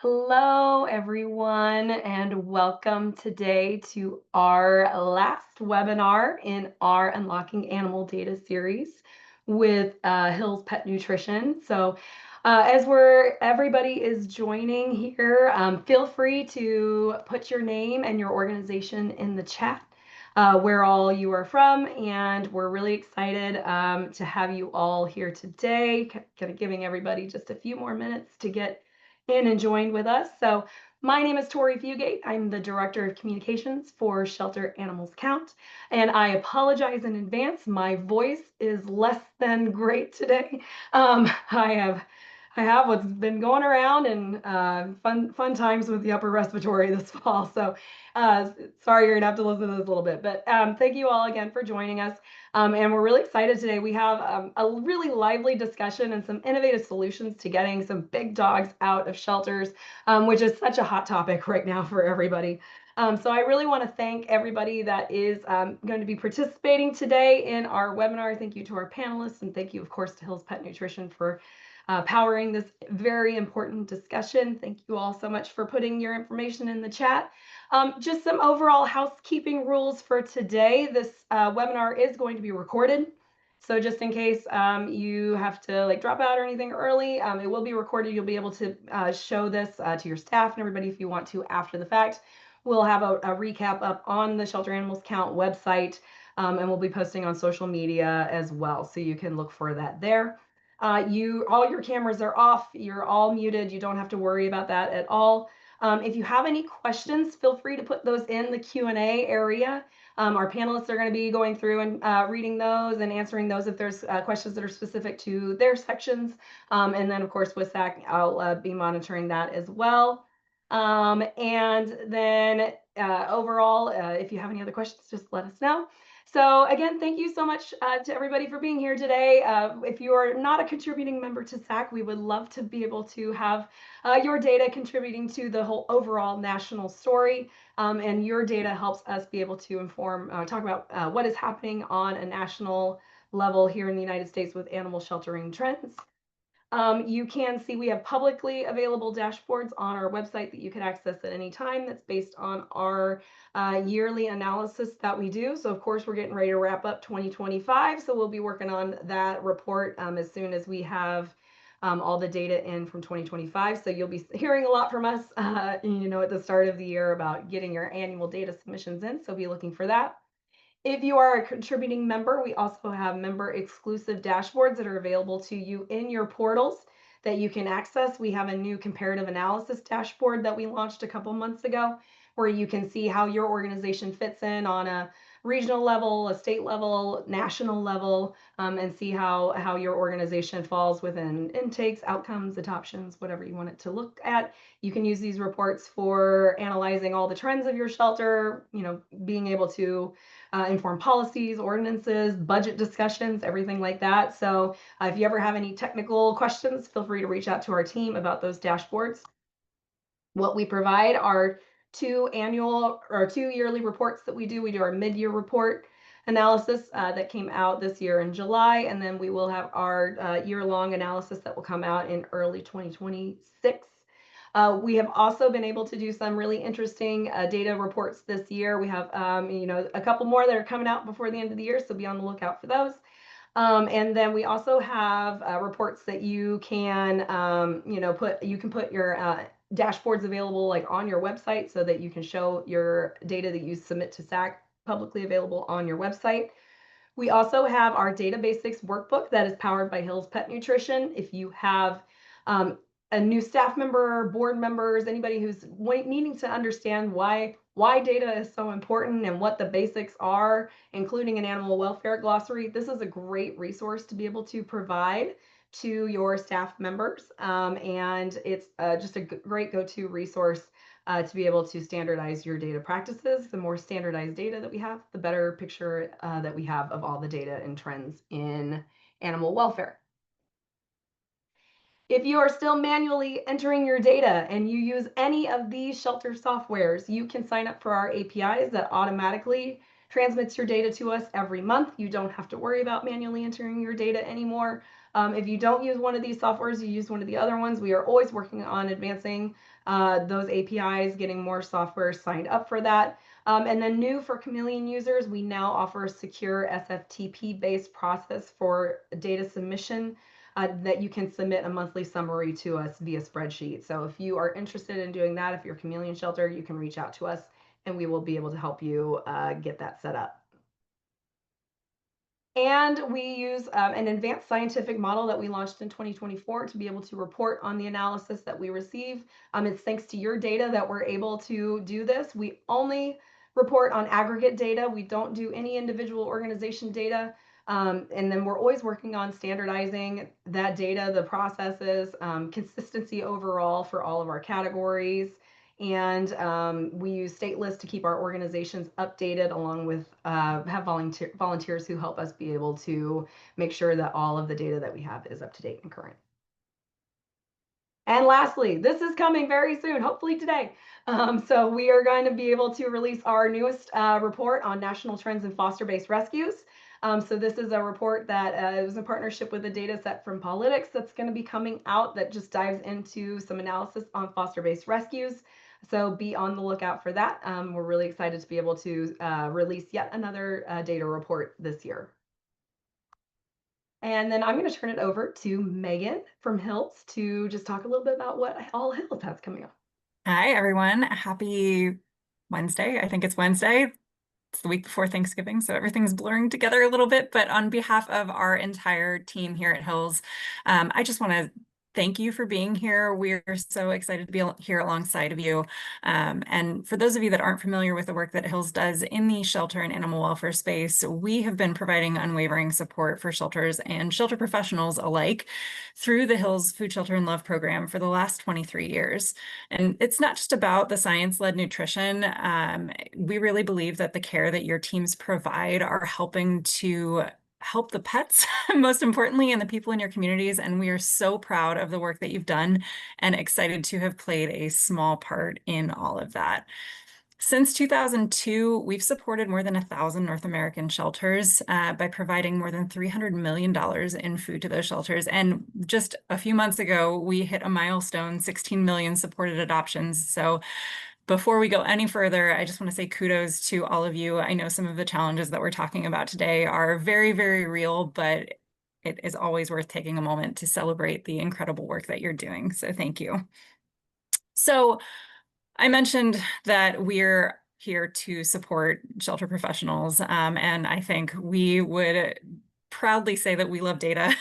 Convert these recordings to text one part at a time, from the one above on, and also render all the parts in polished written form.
Hello, everyone, and welcome today to our last webinar in our Unlocking Animal Data series with Hill's Pet Nutrition. So, as everybody is joining here, feel free to put your name and your organization in the chat. Where all you are from, and we're really excited to have you all here today. Kind of giving everybody just a few more minutes to get in and joined with us. So my name is Tori Fugate. I'm the Director of Communications for Shelter Animals Count, and I apologize in advance. My voice is less than great today. I have what's been going around and fun times with the upper respiratory this fall. So sorry, you're gonna have to listen to this a little bit, but thank you all again for joining us. And we're really excited today. We have a really lively discussion and some innovative solutions to getting some big dogs out of shelters, which is such a hot topic right now for everybody. So I really want to thank everybody that is going to be participating today in our webinar. Thank you to our panelists, and thank you, of course, to Hill's Pet Nutrition for powering this very important discussion. Thank you all so much for putting your information in the chat. Just some overall housekeeping rules for today. This webinar is going to be recorded. So just in case you have to drop out or anything early, it will be recorded. You'll be able to show this to your staff and everybody if you want to after the fact. We'll have a recap up on the Shelter Animals Count website, and we'll be posting on social media as well. So you can look for that there. All your cameras are off. You're all muted. You don't have to worry about that at all. If you have any questions, feel free to put those in the Q&A area. Our panelists are going to be going through and reading those and answering those if there's questions that are specific to their sections. And then, of course, with SAC, I'll be monitoring that as well. And then overall, if you have any other questions, just let us know. So again, thank you so much to everybody for being here today. If you are not a contributing member to SAC, we would love to be able to have your data contributing to the whole overall national story. And your data helps us be able to talk about what is happening on a national level here in the United States with animal sheltering trends. You can see we have publicly available dashboards on our website that you can access at any time. That's based on our yearly analysis that we do. So of course, we're getting ready to wrap up 2025. So we'll be working on that report as soon as we have all the data in from 2025. So you'll be hearing a lot from us, at the start of the year about getting your annual data submissions in. So be looking for that. If you are a contributing member, we also have member exclusive dashboards that are available to you in your portals that you can access. We have a new comparative analysis dashboard that we launched a couple months ago, where you can see how your organization fits in on a regional level, a state level, national level, and see how your organization falls within intakes, outcomes, adoptions, whatever you want it to look at. You can use these reports for analyzing all the trends of your shelter, being able to inform policies, ordinances, budget discussions, everything like that. So if you ever have any technical questions, feel free to reach out to our team about those dashboards. What we provide are two yearly reports that we do. We do our mid-year report analysis that came out this year in July, and then we will have our year-long analysis that will come out in early 2026. We have also been able to do some really interesting data reports this year. We have, a couple more that are coming out before the end of the year, so be on the lookout for those. And then we also have reports that you can, put your dashboards available on your website so that you can show your data that you submit to SAC publicly available on your website. We also have our Data Basics workbook that is powered by Hill's Pet Nutrition. If you have a new staff member, board members, anybody who's needing to understand why data is so important and what the basics are, including an animal welfare glossary, this is a great resource to be able to provide to your staff members. And it's just a great go-to resource to be able to standardize your data practices. The more standardized data that we have, the better picture that we have of all the data and trends in animal welfare. If you are still manually entering your data and you use any of these shelter softwares, you can sign up for our APIs that automatically transmits your data to us every month. You don't have to worry about manually entering your data anymore. If you don't use one of these softwares, you use one of the other ones. We are always working on advancing those APIs, getting more software signed up for that. And then new for Chameleon users, we now offer a secure SFTP-based process for data submission that you can submit a monthly summary to us via spreadsheet. So if you are interested in doing that, if you're a Chameleon Shelter, you can reach out to us and we will be able to help you get that set up. And we use an advanced scientific model that we launched in 2024 to be able to report on the analysis that we receive. It's thanks to your data that we're able to do this. We only report on aggregate data. We don't do any individual organization data. And then we're always working on standardizing that data, the processes, consistency overall for all of our categories. And we use state lists to keep our organizations updated, along with have volunteers who help us be able to make sure that all of the data that we have is up to date and current. And lastly, this is coming very soon, hopefully today. So we are going to be able to release our newest report on national trends in foster-based rescues. So this is a report that is a partnership with a data set from Polytics that's going to be coming out that just dives into some analysis on foster-based rescues. So be on the lookout for that. We're really excited to be able to release yet another data report this year. And then I'm going to turn it over to Megan from Hills to just talk a little bit about what all Hills has coming up. Hi, everyone. Happy Wednesday. I think it's Wednesday. It's the week before Thanksgiving, so everything's blurring together a little bit. But on behalf of our entire team here at Hills, I just want to thank you for being here. We're so excited to be here alongside of you. And for those of you that aren't familiar with the work that Hills does in the shelter and animal welfare space, we have been providing unwavering support for shelters and shelter professionals alike through the Hills Food, Shelter, and Love program for the last 23 years. And it's not just about the science-led nutrition. We really believe that the care that your teams provide are helping to help the pets, most importantly, and the people in your communities. And we are so proud of the work that you've done and excited to have played a small part in all of that. Since 2002, we've supported more than 1,000 North American shelters by providing more than $300 million in food to those shelters. And just a few months ago, we hit a milestone, 16 million supported adoptions. So before we go any further, I just want to say kudos to all of you. I know some of the challenges that we're talking about today are very, very real, but it is always worth taking a moment to celebrate the incredible work that you're doing. So thank you. So I mentioned that we're here to support shelter professionals, and I think we would proudly say that we love data.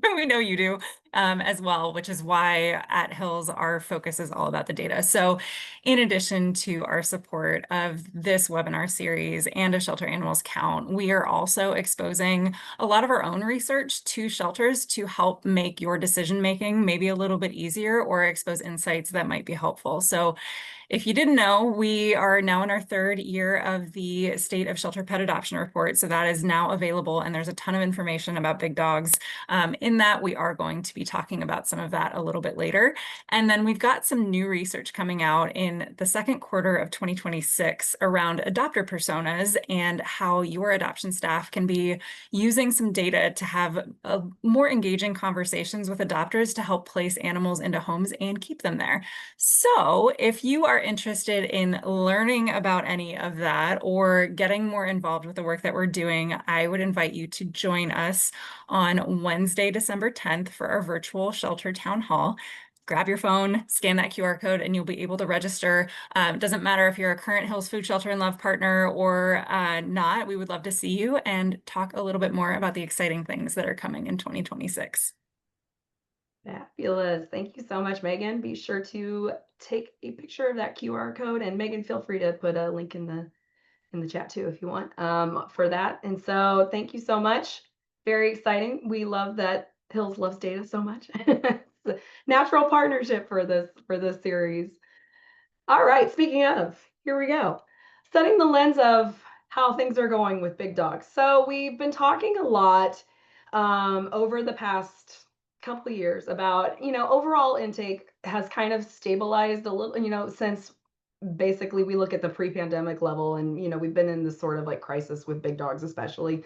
We know you do as well, which is why at Hills our focus is all about the data. So in addition to our support of this webinar series and a Shelter Animals Count, we are also exposing a lot of our own research to shelters to help make your decision making maybe a little bit easier or expose insights that might be helpful. So if you didn't know, we are now in our third year of the State of Shelter Pet Adoption Report. So that is now available, and there's a ton of information about big dogs. In that, we are going to be talking about some of that a little bit later. And then we've got some new research coming out in the second quarter of 2026 around adopter personas and how your adoption staff can be using some data to have more engaging conversations with adopters to help place animals into homes and keep them there. So if you are interested in learning about any of that or getting more involved with the work that we're doing, I would invite you to join us on Wednesday, December 10th for our virtual shelter town hall. Grab your phone, scan that QR code, and you'll be able to register. It doesn't matter if you're a current Hills Food Shelter and Love partner or not. We would love to see you and talk a little bit more about the exciting things that are coming in 2026. Fabulous. Thank you so much, Megan. Be sure to take a picture of that QR code, and Megan, feel free to put a link in the chat too if you want for that. And so thank you so much. Very exciting. We love that Hills loves data so much. It's a natural partnership for this series. All right, speaking of, here we go. Setting the lens of how things are going with big dogs. So we've been talking a lot over the past couple of years about, overall intake has kind of stabilized a little, since basically we look at the pre-pandemic level, and we've been in this sort of like crisis with big dogs, especially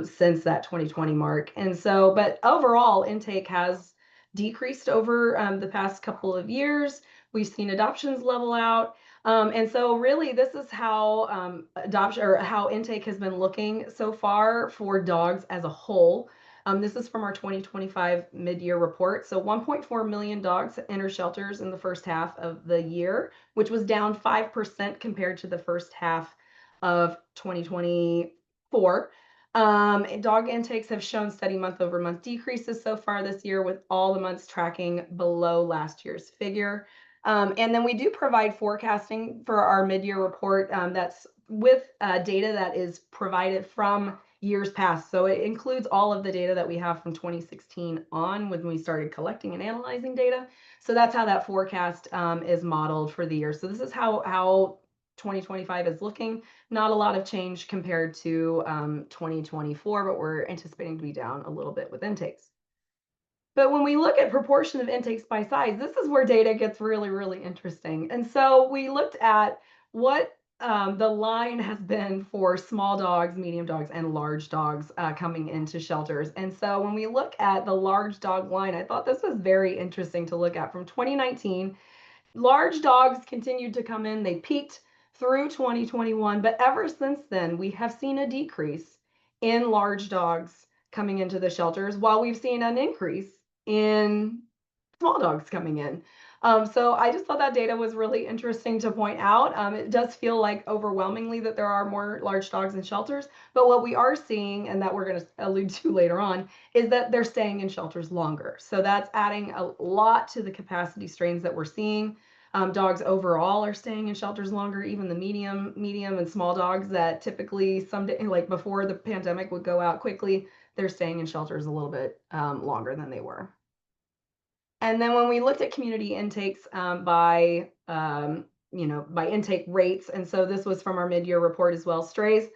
since that 2020 mark. And so, but overall, intake has decreased over the past couple of years. We've seen adoptions level out. And so, really, this is how adoption or how intake has been looking so far for dogs as a whole. This is from our 2025 mid-year report. So 1.4 million dogs enter shelters in the first half of the year, which was down 5% compared to the first half of 2024. Dog intakes have shown steady month over month decreases so far this year, with all the months tracking below last year's figure. And then we do provide forecasting for our mid-year report that's with data that is provided from years past. So it includes all of the data that we have from 2016 on when we started collecting and analyzing data. So that's how that forecast is modeled for the year. So this is how 2025 is looking. Not a lot of change compared to 2024, but we're anticipating to be down a little bit with intakes. But when we look at proportion of intakes by size, this is where data gets really, really interesting. And so we looked at what the line has been for small dogs, medium dogs, and large dogs coming into shelters. And so when we look at the large dog line, I thought this was very interesting to look at. From 2019, large dogs continued to come in. They peaked through 2021, but ever since then, we have seen a decrease in large dogs coming into the shelters, while we've seen an increase in small dogs coming in. So I just thought that data was really interesting to point out. It does feel like overwhelmingly that there are more large dogs in shelters, but what we are seeing, and that we're going to allude to later on, is that they're staying in shelters longer. So that's adding a lot to the capacity strains that we're seeing. Dogs overall are staying in shelters longer, even the medium, and small dogs that typically someday, like before the pandemic, would go out quickly. They're staying in shelters a little bit longer than they were. And then when we looked at community intakes by intake rates, and so this was from our mid-year report as well. Strays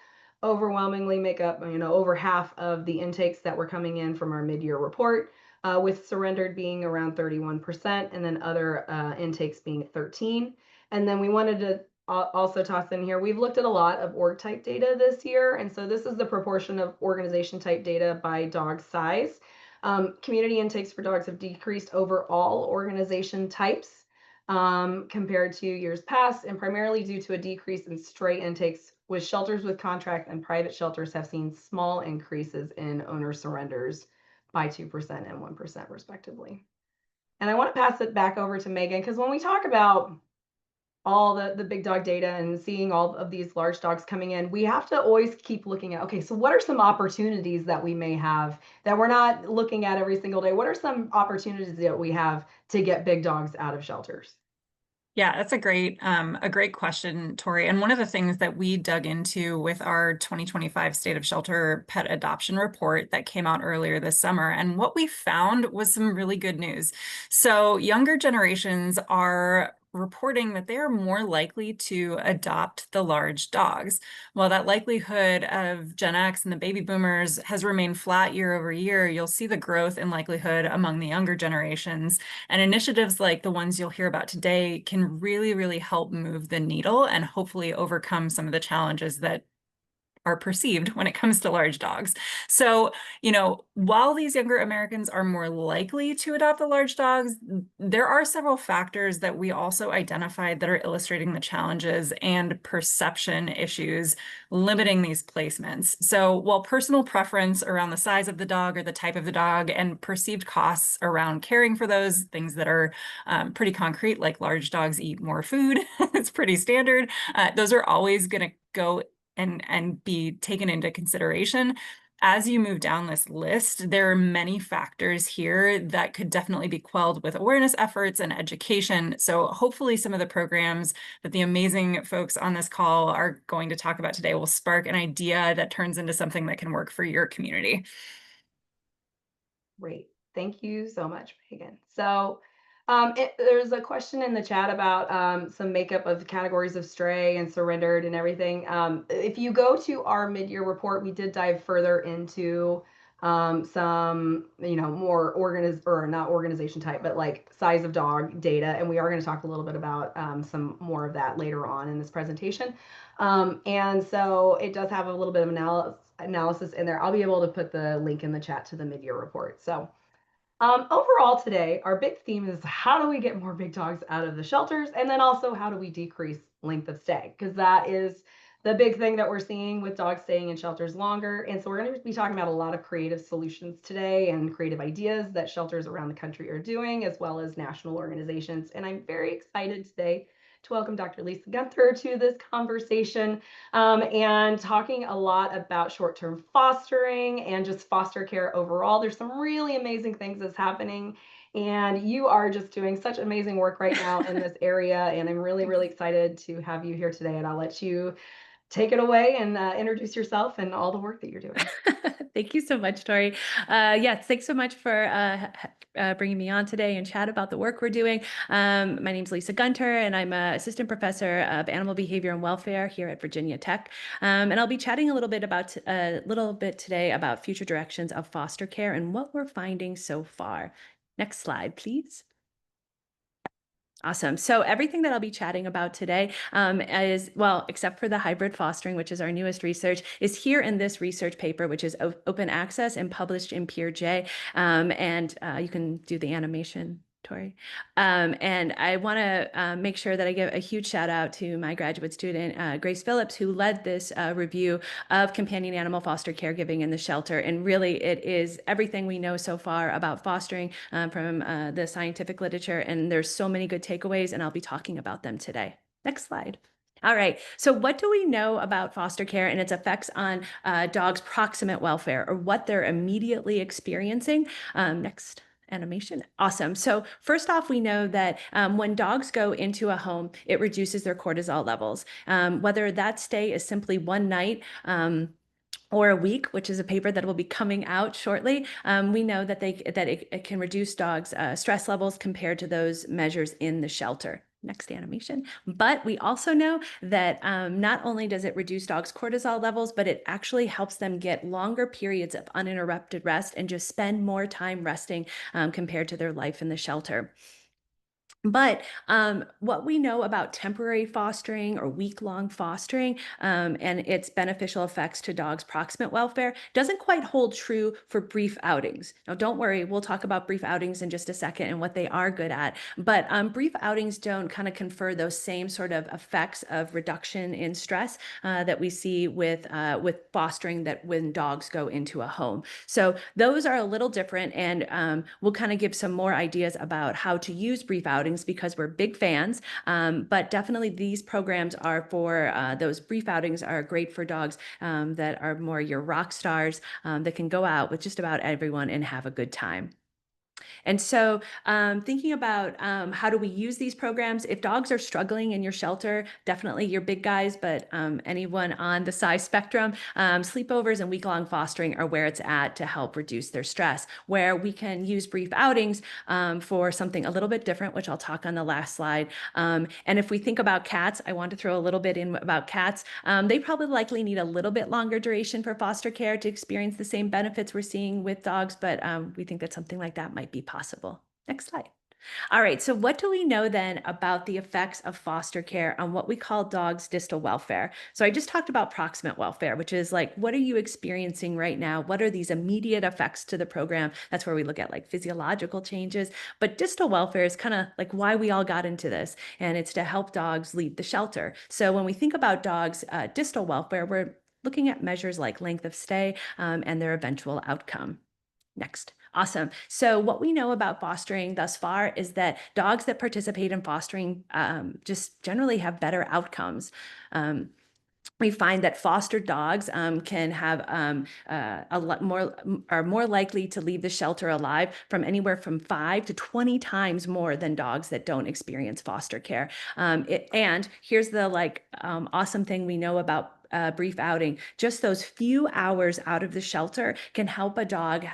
overwhelmingly make up over half of the intakes that were coming in from our mid-year report, with surrendered being around 31%, and then other intakes being 13%. And then we wanted to also toss in here, we've looked at a lot of org type data this year, and so this is the proportion of organization type data by dog size. Community intakes for dogs have decreased over all organization types compared to years past, and primarily due to a decrease in stray intakes, with shelters with contract and private shelters have seen small increases in owner surrenders by 2% and 1% respectively. And I want to pass it back over to Megan, because when we talk about all the big dog data and seeing all of these large dogs coming in, we have to always keep looking at, okay, so what are some opportunities that we may have that we're not looking at every single day? What are some opportunities that we have to get big dogs out of shelters? Yeah, that's a great question, Tori. And one of the things that we dug into with our 2025 State of Shelter Pet Adoption Report that came out earlier this summer, and what we found was some really good news. So younger generations are reporting that they are more likely to adopt the large dogs. While that likelihood of Gen X and the baby boomers has remained flat year over year, you'll see the growth in likelihood among the younger generations. And initiatives like the ones you'll hear about today can really, really help move the needle and hopefully overcome some of the challenges that are perceived when it comes to large dogs. So, while these younger Americans are more likely to adopt the large dogs, there are several factors that we also identified that are illustrating the challenges and perception issues limiting these placements. So, while personal preference around the size of the dog or the type of the dog and perceived costs around caring for those things that are pretty concrete, like large dogs eat more food, it's pretty standard, those are always going to go and be taken into consideration. As you move down this list, there are many factors here that could definitely be quelled with awareness efforts and education. So hopefully some of the programs that the amazing folks on this call are going to talk about today will spark an idea that turns into something that can work for your community. Great. Thank you so much, Megan. So there's a question in the chat about some makeup of categories of stray and surrendered and everything. If you go to our mid-year report, we did dive further into some, more or not organization type, but like size of dog data. And we are going to talk a little bit about some more of that later on in this presentation. And so it does have a little bit of analysis in there. I'll be able to put the link in the chat to the mid-year report. So overall today, our big theme is how do we get more big dogs out of the shelters? And then also how do we decrease length of stay? Because that is the big thing that we're seeing with dogs staying in shelters longer. And so we're going to be talking about a lot of creative solutions today and creative ideas that shelters around the country are doing, as well as national organizations. And I'm very excited today to welcome Dr. Lisa Gunther to this conversation and talking a lot about short-term fostering and just foster care overall. There's some really amazing things that's happening, and you are just doing such amazing work right now in this area. And I'm really, Thanks. really excited to have you here today. And I'll let you take it away and introduce yourself and all the work that you're doing. Thank you so much, Tori. Yes, thanks so much for bringing me on today and chat about the work we're doing. My name is Lisa Gunter, and I'm an assistant professor of animal behavior and welfare here at Virginia Tech. And I'll be chatting a little bit today about future directions of foster care and what we're finding so far. Next slide, please. Awesome. So everything that I'll be chatting about today is, well, except for the hybrid fostering, which is our newest research, is here in this research paper, which is open access and published in Peer J. And you can do the animation, Tori. And I want to make sure that I give a huge shout out to my graduate student, Grace Phillips, who led this review of companion animal foster caregiving in the shelter. And really, it is everything we know so far about fostering from the scientific literature. And there's so many good takeaways, and I'll be talking about them today. Next slide. All right, so what do we know about foster care and its effects on dogs' proximate welfare, or what they're immediately experiencing? Next animation. Awesome. So first off, we know that when dogs go into a home, it reduces their cortisol levels. Whether that stay is simply one night, or a week, which is a paper that will be coming out shortly, we know that it can reduce dogs' stress levels compared to those measures in the shelter. Next animation. But we also know that not only does it reduce dogs' cortisol levels, but it actually helps them get longer periods of uninterrupted rest and just spend more time resting compared to their life in the shelter. But what we know about temporary fostering or week-long fostering and its beneficial effects to dogs' proximate welfare doesn't quite hold true for brief outings. Now, don't worry, we'll talk about brief outings in just a second and what they are good at. But brief outings don't kind of confer those same sort of effects of reduction in stress that we see with fostering that when dogs go into a home. So those are a little different, and we'll kind of give some more ideas about how to use brief outings because we're big fans. But definitely these programs are for those brief outings are great for dogs that are more your rock stars that can go out with just about everyone and have a good time. And so thinking about how do we use these programs, if dogs are struggling in your shelter, definitely your big guys, but anyone on the size spectrum, sleepovers and week-long fostering are where it's at to help reduce their stress, where we can use brief outings for something a little bit different, which I'll talk on the last slide. And if we think about cats, I want to throw a little bit in about cats. They probably likely need a little bit longer duration for foster care to experience the same benefits we're seeing with dogs, but we think that something like that might be possible. Next slide. All right, so what do we know then about the effects of foster care on what we call dogs' distal welfare? So I just talked about proximate welfare, which is like, what are you experiencing right now? What are these immediate effects to the program? That's where we look at like physiological changes. But distal welfare is kind of like why we all got into this, and it's to help dogs leave the shelter. So when we think about dogs' distal welfare, we're looking at measures like length of stay and their eventual outcome. Next. Awesome. So what we know about fostering thus far is that dogs that participate in fostering just generally have better outcomes. We find that fostered dogs can have a lot more, are more likely to leave the shelter alive from anywhere from 5 to 20 times more than dogs that don't experience foster care. And here's the awesome thing we know about brief outing, just those few hours out of the shelter can help a dog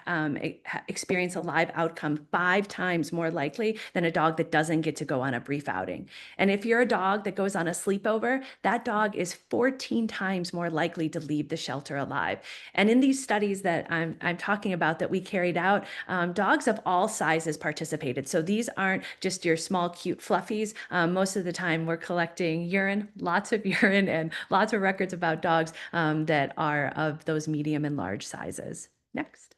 experience a live outcome 5 times more likely than a dog that doesn't get to go on a brief outing. And if you're a dog that goes on a sleepover, that dog is 14 times more likely to leave the shelter alive. And in these studies that I'm talking about that we carried out, dogs of all sizes participated. So these aren't just your small, cute fluffies. Most of the time we're collecting urine, lots of urine, and lots of records about dogs that are of those medium and large sizes. Next.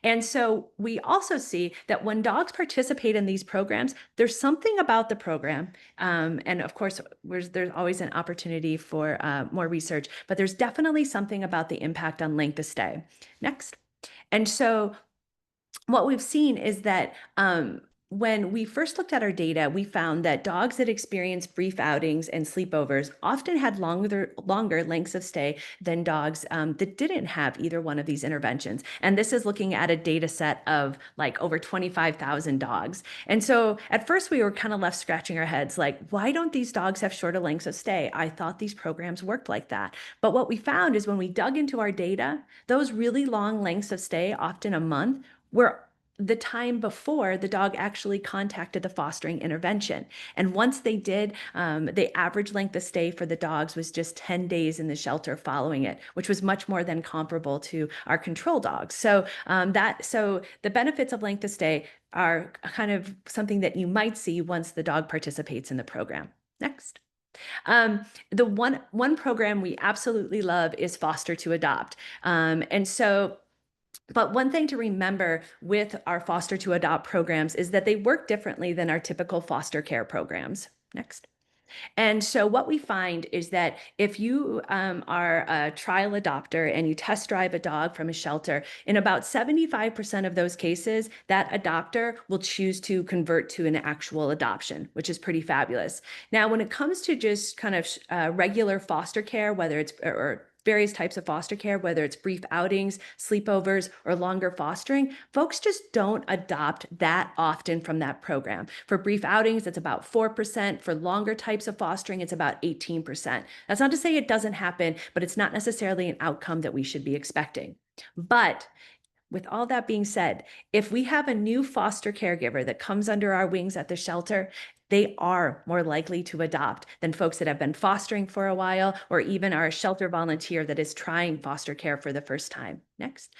And so we also see that when dogs participate in these programs, there's something about the program. And of course, there's always an opportunity for more research, but there's definitely something about the impact on length of stay. Next. And so what we've seen is that when we first looked at our data, we found that dogs that experienced brief outings and sleepovers often had longer lengths of stay than dogs that didn't have either one of these interventions. And this is looking at a data set of like over 25,000 dogs. And so at first we were kind of left scratching our heads like, why don't these dogs have shorter lengths of stay? I thought these programs worked like that. But what we found is when we dug into our data, those really long lengths of stay, often a month, were the time before the dog actually contacted the fostering intervention. And once they did, the average length of stay for the dogs was just 10 days in the shelter following it, which was much more than comparable to our control dogs. So so the benefits of length of stay are kind of something that you might see once the dog participates in the program. Next. The one program we absolutely love is Foster to Adopt. But one thing to remember with our foster to adopt programs is that they work differently than our typical foster care programs. Next. And so what we find is that if you are a trial adopter and you test drive a dog from a shelter, in about 75% of those cases, that adopter will choose to convert to an actual adoption, which is pretty fabulous. Now, when it comes to just kind of regular foster care, whether it's or various types of foster care, whether it's brief outings, sleepovers, or longer fostering, folks just don't adopt that often from that program. For brief outings, it's about 4%. For longer types of fostering, it's about 18%. That's not to say it doesn't happen, but it's not necessarily an outcome that we should be expecting. But with all that being said, if we have a new foster caregiver that comes under our wings at the shelter, they are more likely to adopt than folks that have been fostering for a while, or even are a shelter volunteer that is trying foster care for the first time. Next.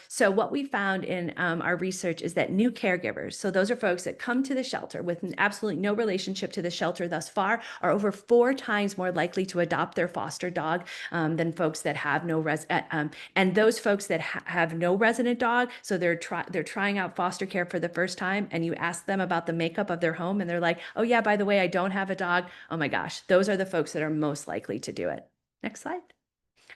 So what we found in our research is that new caregivers, so those are folks that come to the shelter with absolutely no relationship to the shelter thus far, are over 4 times more likely to adopt their foster dog than folks that have no and those folks that have no resident dog, so they're trying out foster care for the first time, and you ask them about the makeup of their home, and they're like, oh yeah, by the way, I don't have a dog. Oh my gosh, those are the folks that are most likely to do it. Next slide.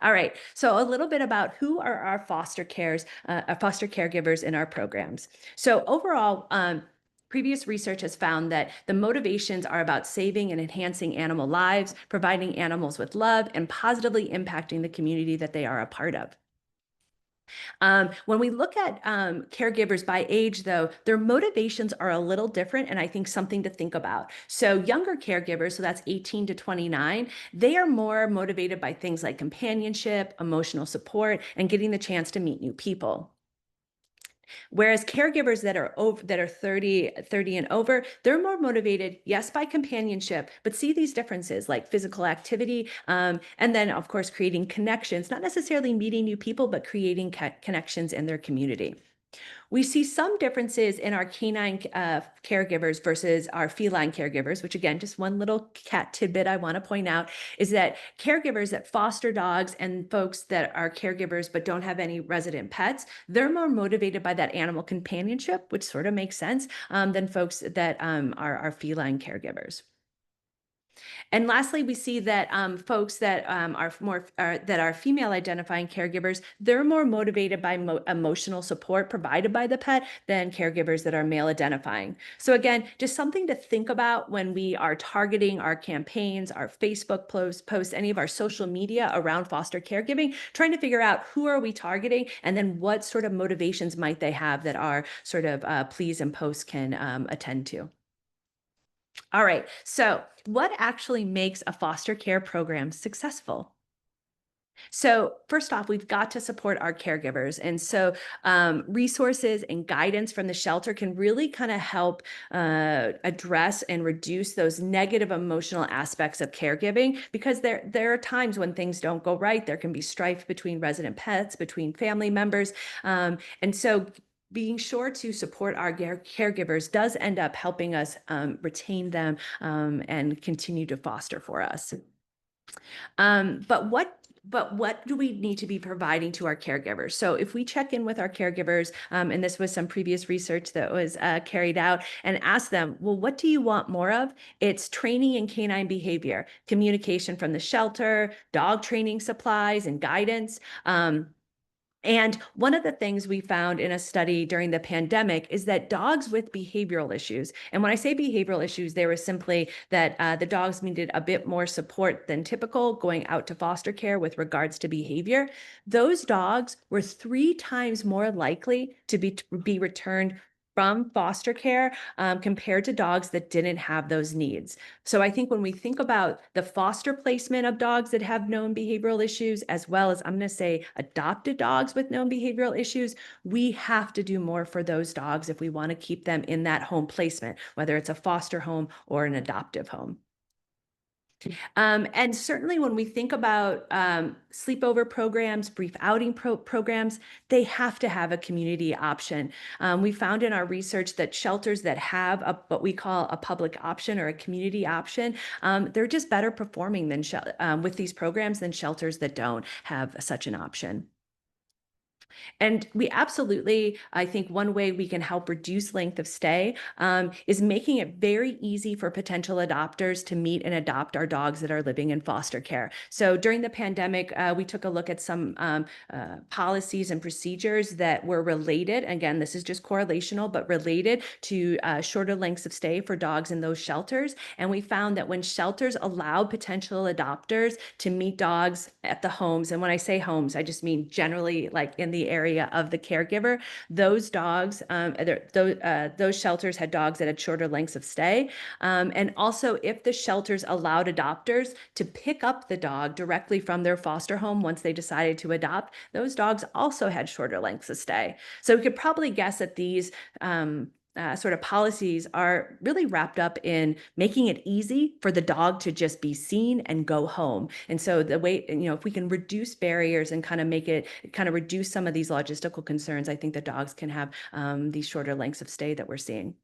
All right, so a little bit about who are our foster caregivers in our programs. So overall, previous research has found that the motivations are about saving and enhancing animal lives, providing animals with love, and positively impacting the community that they are a part of. When we look at caregivers by age, though, their motivations are a little different, and I think something to think about. So younger caregivers, so that's 18 to 29, they are more motivated by things like companionship, emotional support, and getting the chance to meet new people. Whereas caregivers that are 30 and over, they're more motivated, yes, by companionship, but see these differences like physical activity, and then of course, creating connections, not necessarily meeting new people, but creating connections in their community. We see some differences in our canine caregivers versus our feline caregivers, which again, just one little cat tidbit I want to point out is that caregivers that foster dogs and folks that are caregivers but don't have any resident pets, they're more motivated by that animal companionship, which sort of makes sense, than folks that are feline caregivers. And lastly, we see that folks that are female identifying caregivers, they're more motivated by emotional support provided by the pet than caregivers that are male identifying. So again, just something to think about when we are targeting our campaigns, our Facebook posts, any of our social media around foster caregiving, trying to figure out who are we targeting and then what sort of motivations might they have that our sort of pleas and posts can attend to. All right, so what actually makes a foster care program successful? So first off, we've got to support our caregivers. And so resources and guidance from the shelter can really kind of help address and reduce those negative emotional aspects of caregiving, because there are times when things don't go right. There can be strife between resident pets, between family members. And so being sure to support our caregivers does end up helping us retain them and continue to foster for us. But what do we need to be providing to our caregivers? So if we check in with our caregivers, and this was some previous research that was carried out, and ask them, well, what do you want more of? It's training in canine behavior, communication from the shelter, dog training supplies and guidance. And one of the things we found in a study during the pandemic is that dogs with behavioral issues, and when I say behavioral issues, they were simply that the dogs needed a bit more support than typical going out to foster care with regards to behavior. Those dogs were 3 times more likely to be returned from foster care compared to dogs that didn't have those needs. So I think when we think about the foster placement of dogs that have known behavioral issues, as well as I'm going to say adopted dogs with known behavioral issues, we have to do more for those dogs if we want to keep them in that home placement, whether it's a foster home or an adoptive home. And certainly when we think about sleepover programs, brief outing programs, they have to have a community option. We found in our research that shelters that have what we call a public option or a community option, they're just better performing than with these programs than shelters that don't have such an option. And we absolutely, I think one way we can help reduce length of stay is making it very easy for potential adopters to meet and adopt our dogs that are living in foster care. So during the pandemic, we took a look at some policies and procedures that were related. Again, this is just correlational, but related to shorter lengths of stay for dogs in those shelters. And we found that when shelters allowed potential adopters to meet dogs at the homes, and when I say homes, I just mean generally like in the area of the caregiver, those dogs, those shelters had dogs that had shorter lengths of stay. And also if the shelters allowed adopters to pick up the dog directly from their foster home once they decided to adopt, those dogs also had shorter lengths of stay. So we could probably guess that these sort of policies are really wrapped up in making it easy for the dog to just be seen and go home. And so the way, if we can reduce barriers and kind of make it, kind of reduce some of these logistical concerns, I think the dogs can have these shorter lengths of stay that we're seeing.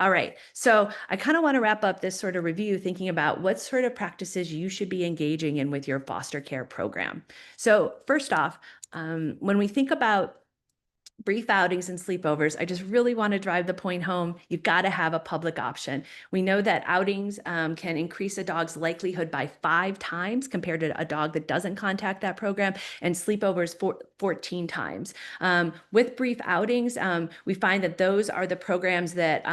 All right, so I kind of want to wrap up this sort of review thinking about what sort of practices you should be engaging in with your foster care program. So first off, when we think about brief outings and sleepovers, I just really want to drive the point home. You've got to have a public option. We know that outings can increase a dog's likelihood by 5 times compared to a dog that doesn't contact that program, and sleepovers 14 times. With brief outings, we find that those are the programs that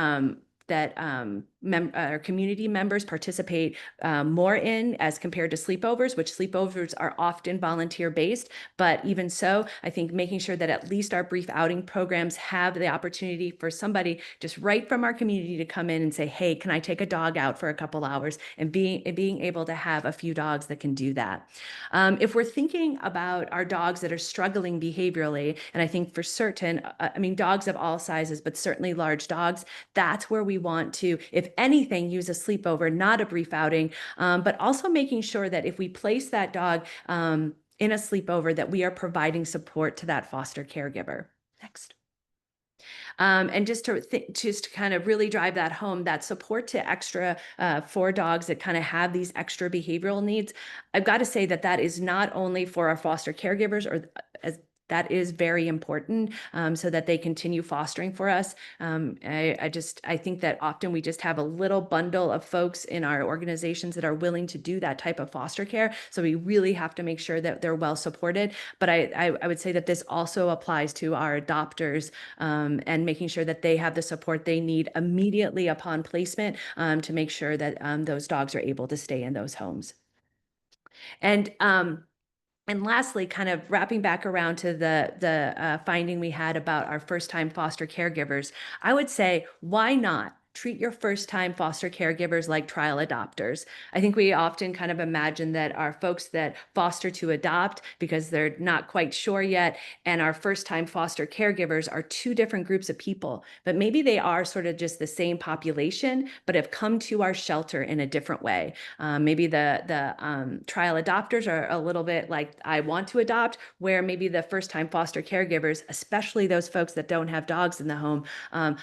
our community members participate more in as compared to sleepovers, which sleepovers are often volunteer-based. But even so, I think making sure that at least our brief outing programs have the opportunity for somebody just right from our community to come in and say, hey, can I take a dog out for a couple hours? And being able to have a few dogs that can do that. If we're thinking about our dogs that are struggling behaviorally, and I think for certain, I mean, dogs of all sizes, but certainly large dogs, that's where we want to, if anything, use a sleepover, not a brief outing, but also making sure that if we place that dog in a sleepover, that we are providing support to that foster caregiver. Next. And just to kind of really drive that home, that support to extra for dogs that kind of have these extra behavioral needs, I've got to say that that is not only for our foster caregivers, or as that is very important so that they continue fostering for us. I think that often we just have a little bundle of folks in our organizations that are willing to do that type of foster care. So we really have to make sure that they're well supported. But I would say that this also applies to our adopters and making sure that they have the support they need immediately upon placement to make sure that those dogs are able to stay in those homes. And lastly, kind of wrapping back around to the finding we had about our first-time foster caregivers, I would say, why not treat your first-time foster caregivers like trial adopters. I think we often kind of imagine that our folks that foster to adopt because they're not quite sure yet, and our first-time foster caregivers are two different groups of people, but maybe they are sort of just the same population, but have come to our shelter in a different way. Maybe the trial adopters are a little bit like, I want to adopt, where maybe the first-time foster caregivers, especially those folks that don't have dogs in the home,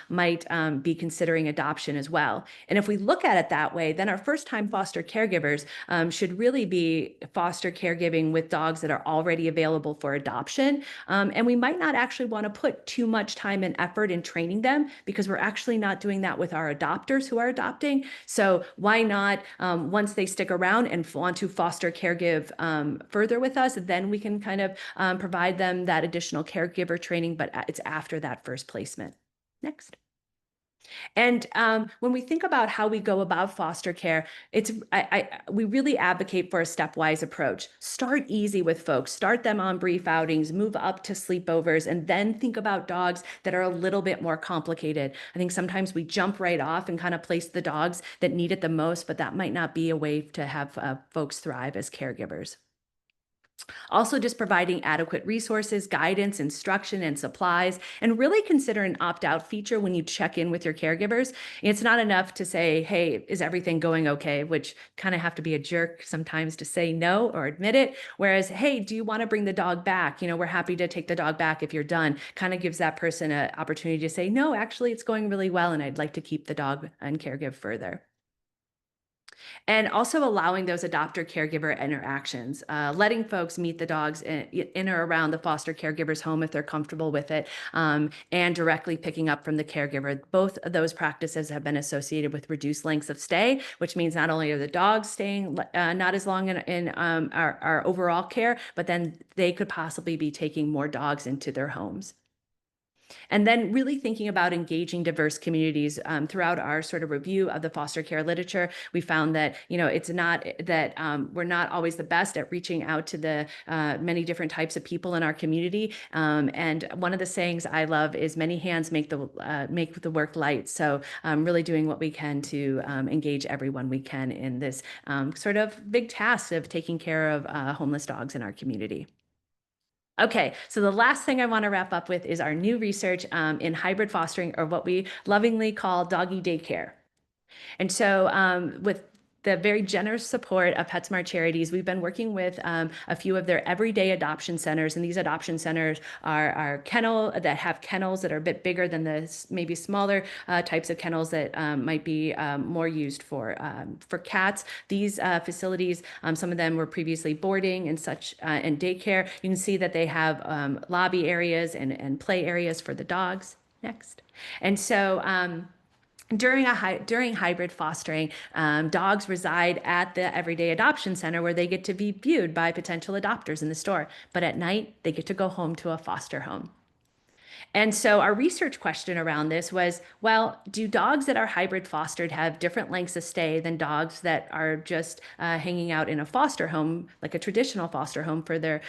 might be considering adoption as well. And if we look at it that way, then our first-time foster caregivers should really be foster caregiving with dogs that are already available for adoption. And we might not actually want to put too much time and effort in training them, because we're actually not doing that with our adopters who are adopting. So why not, once they stick around and want to foster caregive further with us, then we can kind of provide them that additional caregiver training, but it's after that first placement. Next. And when we think about how we go about foster care, we really advocate for a stepwise approach. Start easy with folks, start them on brief outings, move up to sleepovers, and then think about dogs that are a little bit more complicated. I think sometimes we jump right off and kind of place the dogs that need it the most, but that might not be a way to have folks thrive as caregivers. Also, just providing adequate resources, guidance, instruction, and supplies, and really consider an opt-out feature when you check in with your caregivers. It's not enough to say, hey, is everything going okay? Which kind of have to be a jerk sometimes to say no or admit it. Whereas, hey, do you want to bring the dog back? We're happy to take the dog back if you're done. Kind of gives that person an opportunity to say, no, actually, it's going really well, and I'd like to keep the dog and caregive further. And also allowing those adopter caregiver interactions, letting folks meet the dogs in or around the foster caregiver's home if they're comfortable with it, and directly picking up from the caregiver. Both of those practices have been associated with reduced lengths of stay, which means not only are the dogs staying not as long in our overall care, but then they could possibly be taking more dogs into their homes. And then really thinking about engaging diverse communities throughout our sort of review of the foster care literature. We found that, it's not that we're not always the best at reaching out to the many different types of people in our community. And one of the sayings I love is many hands make the work light. So really doing what we can to engage everyone we can in this sort of big task of taking care of homeless dogs in our community. Okay, so the last thing I want to wrap up with is our new research in hybrid fostering, or what we lovingly call doggy daycare. And so with the very generous support of PetSmart Charities, we've been working with a few of their everyday adoption centers. And these adoption centers are kennels that are a bit bigger than the maybe smaller types of kennels that might be more used for cats. These facilities, some of them were previously boarding and such and daycare. You can see that they have lobby areas and play areas for the dogs. Next. And so during hybrid fostering, dogs reside at the Everyday Adoption Center, where they get to be viewed by potential adopters in the store. But at night, they get to go home to a foster home. And so our research question around this was, well, do dogs that are hybrid fostered have different lengths of stay than dogs that are just hanging out in a foster home, like a traditional foster home, for their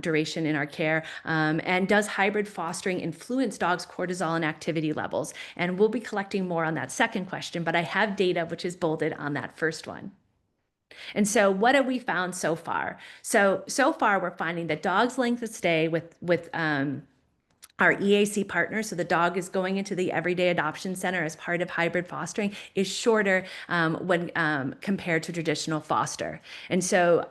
duration in our care? And does hybrid fostering influence dogs' cortisol and activity levels? And we'll be collecting more on that second question, but I have data which is bolded on that first one. And so what have we found so far? So far we're finding that dogs' length of stay with our EAC partners, so the dog is going into the Everyday Adoption Center as part of hybrid fostering, is shorter when compared to traditional foster. And so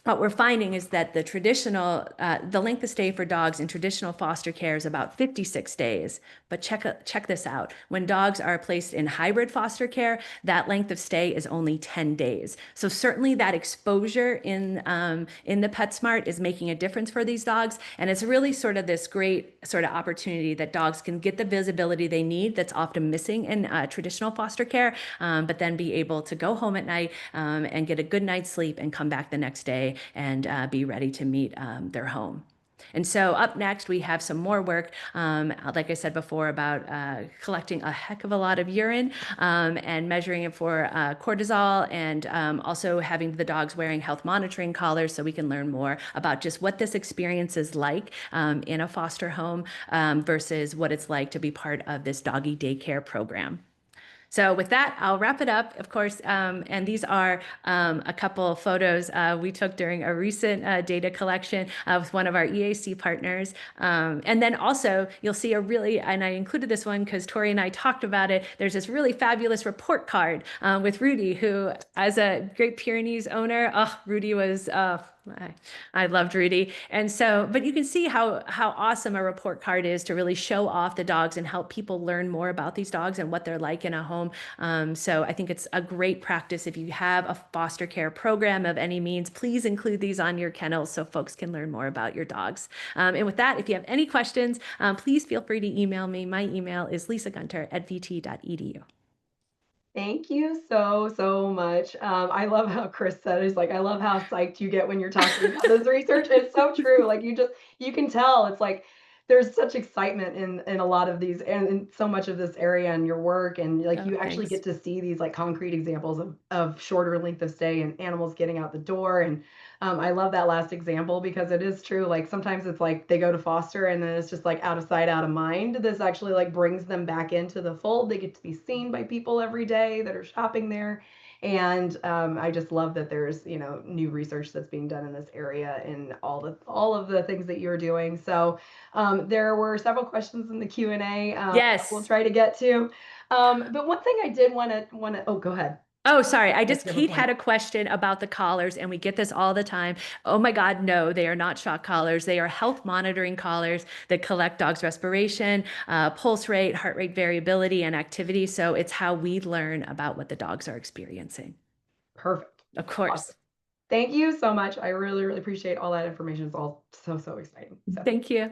what we're finding is that the length of stay for dogs in traditional foster care is about 56 days. But check this out. When dogs are placed in hybrid foster care, that length of stay is only 10 days. So certainly that exposure in the PetSmart is making a difference for these dogs. And it's really sort of this great sort of opportunity that dogs can get the visibility they need that's often missing in traditional foster care, but then be able to go home at night and get a good night's sleep and come back the next day and be ready to meet their home. And so up next, we have some more work, like I said before, about collecting a heck of a lot of urine and measuring it for cortisol, and also having the dogs wearing health monitoring collars so we can learn more about just what this experience is like in a foster home versus what it's like to be part of this doggy daycare program. So with that, I'll wrap it up, of course. And these are a couple of photos we took during a recent data collection with one of our EAC partners. And then also you'll see and I included this one because Tori and I talked about it. There's this really fabulous report card with Rudy, who, as a Great Pyrenees owner, Rudy was, I loved Rudy. And so, but you can see how awesome a report card is to really show off the dogs and help people learn more about these dogs and what they're like in a home. So I think it's a great practice. If you have a foster care program of any means, please include these on your kennels so folks can learn more about your dogs. And with that, if you have any questions, please feel free to email me. My email is lisagunter@vt.edu. Thank you so much. I love how Chris said, he's like, I love how psyched you get when you're talking about this research. It's so true. Like you can tell it's like there's such excitement in a lot of these and in so much of this area and your work. And like you actually Thanks. get to see these like concrete examples of shorter length of stay and animals getting out the door. And I love that last example because it is true. Like sometimes it's like they go to foster and then it's just like out of sight, out of mind. This actually like brings them back into the fold. They get to be seen by people every day that are shopping there. And I just love that there's new research that's being done in this area and all of the things that you're doing. So there were several questions in the Q&A Yes. we'll try to get to. But one thing I did want to oh, go ahead. Oh, sorry. Kate point. had a question about the collars, and we get this all the time. Oh my God, no, they are not shock collars. They are health monitoring collars that collect dogs' respiration, pulse rate, heart rate variability, and activity. So it's how we learn about what the dogs are experiencing. Perfect. Of course. Awesome. Thank you so much. I really appreciate all that information. It's all so exciting. So. Thank you.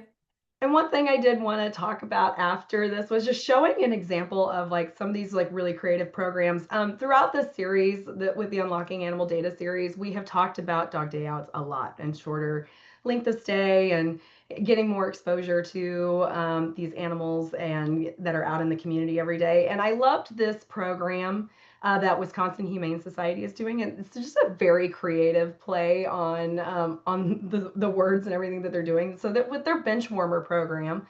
And one thing I did want to talk about after this was just showing an example of like some of these like really creative programs. Throughout this series, with the Unlocking Animal Data series, we have talked about dog day outs a lot and shorter length of stay and getting more exposure to these animals and that are out in the community every day. And I loved this program that Wisconsin Humane Society is doing. And it's just a very creative play on the words and everything that they're doing. So that with their bench warmer program,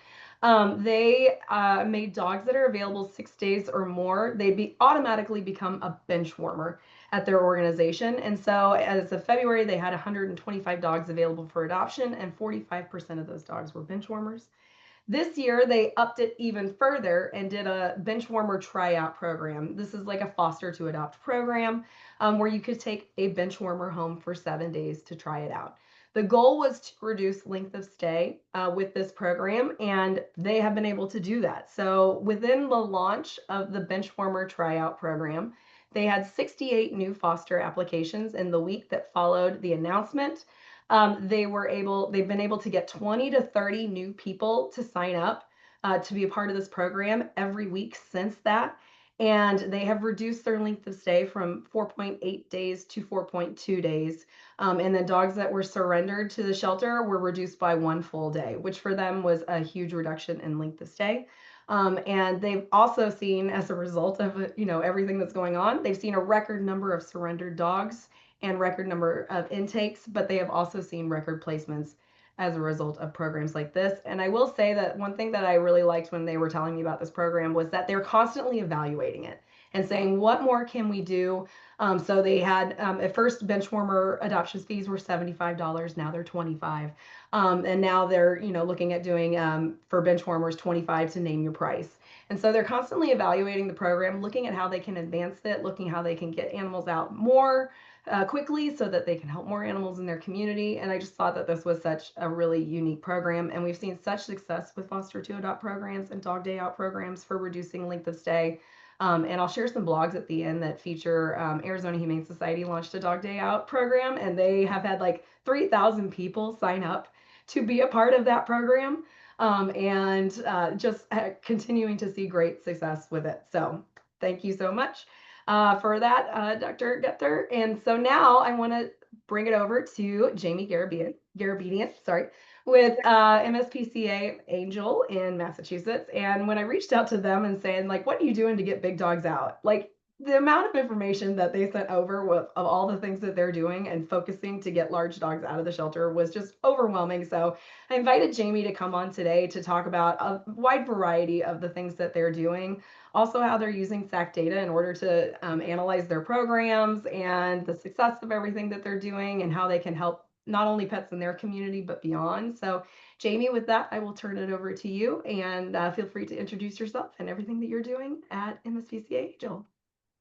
they made dogs that are available 6 days or more, they automatically become a bench warmer at their organization. And so as of February, they had 125 dogs available for adoption, and 45% of those dogs were bench warmers. This year, they upped it even further and did a bench warmer tryout program. This is like a foster to adopt program where you could take a bench warmer home for 7 days to try it out. The goal was to reduce length of stay with this program, and they have been able to do that. So within the launch of the bench warmer tryout program, they had 68 new foster applications in the week that followed the announcement. They've been able to get 20 to 30 new people to sign up to be a part of this program every week since that. And they have reduced their length of stay from 4.8 days to 4.2 days. And then dogs that were surrendered to the shelter were reduced by 1 full day, which for them was a huge reduction in length of stay. And they've also seen, as a result of everything that's going on, they've seen a record number of surrendered dogs and record number of intakes, but they have also seen record placements as a result of programs like this. And I will say that one thing that I really liked when they were telling me about this program was that they're constantly evaluating it and saying, what more can we do? So they had at first bench warmer adoption fees were $75. Now they're $25. And now they're looking at doing for bench warmers $25 to name your price. And so they're constantly evaluating the program, looking at how they can advance it, looking how they can get animals out more quickly so that they can help more animals in their community. And I just thought that this was such a really unique program. And we've seen such success with foster to adopt programs and dog day out programs for reducing length of stay. And I'll share some blogs at the end that feature Arizona Humane Society launched a dog day out program, and they have had like 3,000 people sign up to be a part of that program, and just continuing to see great success with it. So thank you so much for that, Dr. Gepter. And so now I want to bring it over to Jamie Garabedian, with MSPCA Angel in Massachusetts. And when I reached out to them and saying, like, what are you doing to get big dogs out? Like, the amount of information that they sent over with of all the things that they're doing and focusing to get large dogs out of the shelter was just overwhelming. So I invited Jamie to come on today to talk about a wide variety of the things that they're doing, also how they're using SAC data in order to analyze their programs and the success of everything that they're doing and how they can help not only pets in their community but beyond. So Jamie, with that, I will turn it over to you, and feel free to introduce yourself and everything that you're doing at MSPCA Angel.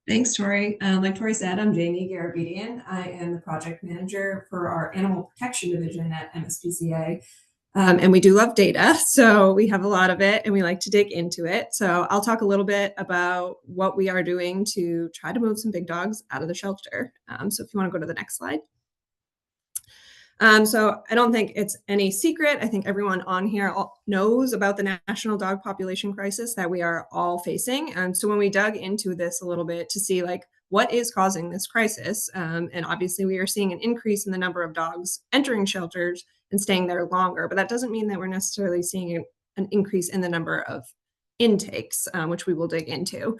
Thanks, Tori. Like Tori said, I'm Jamie Garabedian. I am the project manager for our animal protection division at MSPCA. And we do love data, so we have a lot of it and we like to dig into it. So I'll talk a little bit about what we are doing to try to move some big dogs out of the shelter. So if you want to go to the next slide. So I don't think it's any secret. I think everyone on here knows about the national dog population crisis that we are all facing. And so when we dug into this a little bit to see like what is causing this crisis, and obviously we are seeing an increase in the number of dogs entering shelters and staying there longer, but that doesn't mean that we're necessarily seeing an increase in the number of intakes, which we will dig into.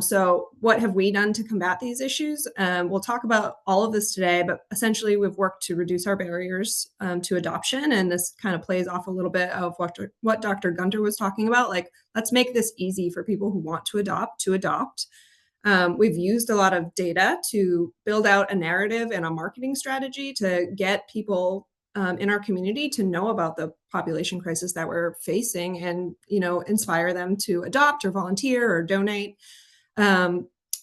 So what have we done to combat these issues? We'll talk about all of this today, but essentially we've worked to reduce our barriers to adoption. And this kind of plays off a little bit of what Dr. Gunter was talking about. Like, let's make this easy for people who want to adopt. We've used a lot of data to build out a narrative and a marketing strategy to get people in our community to know about the population crisis that we're facing and, inspire them to adopt or volunteer or donate.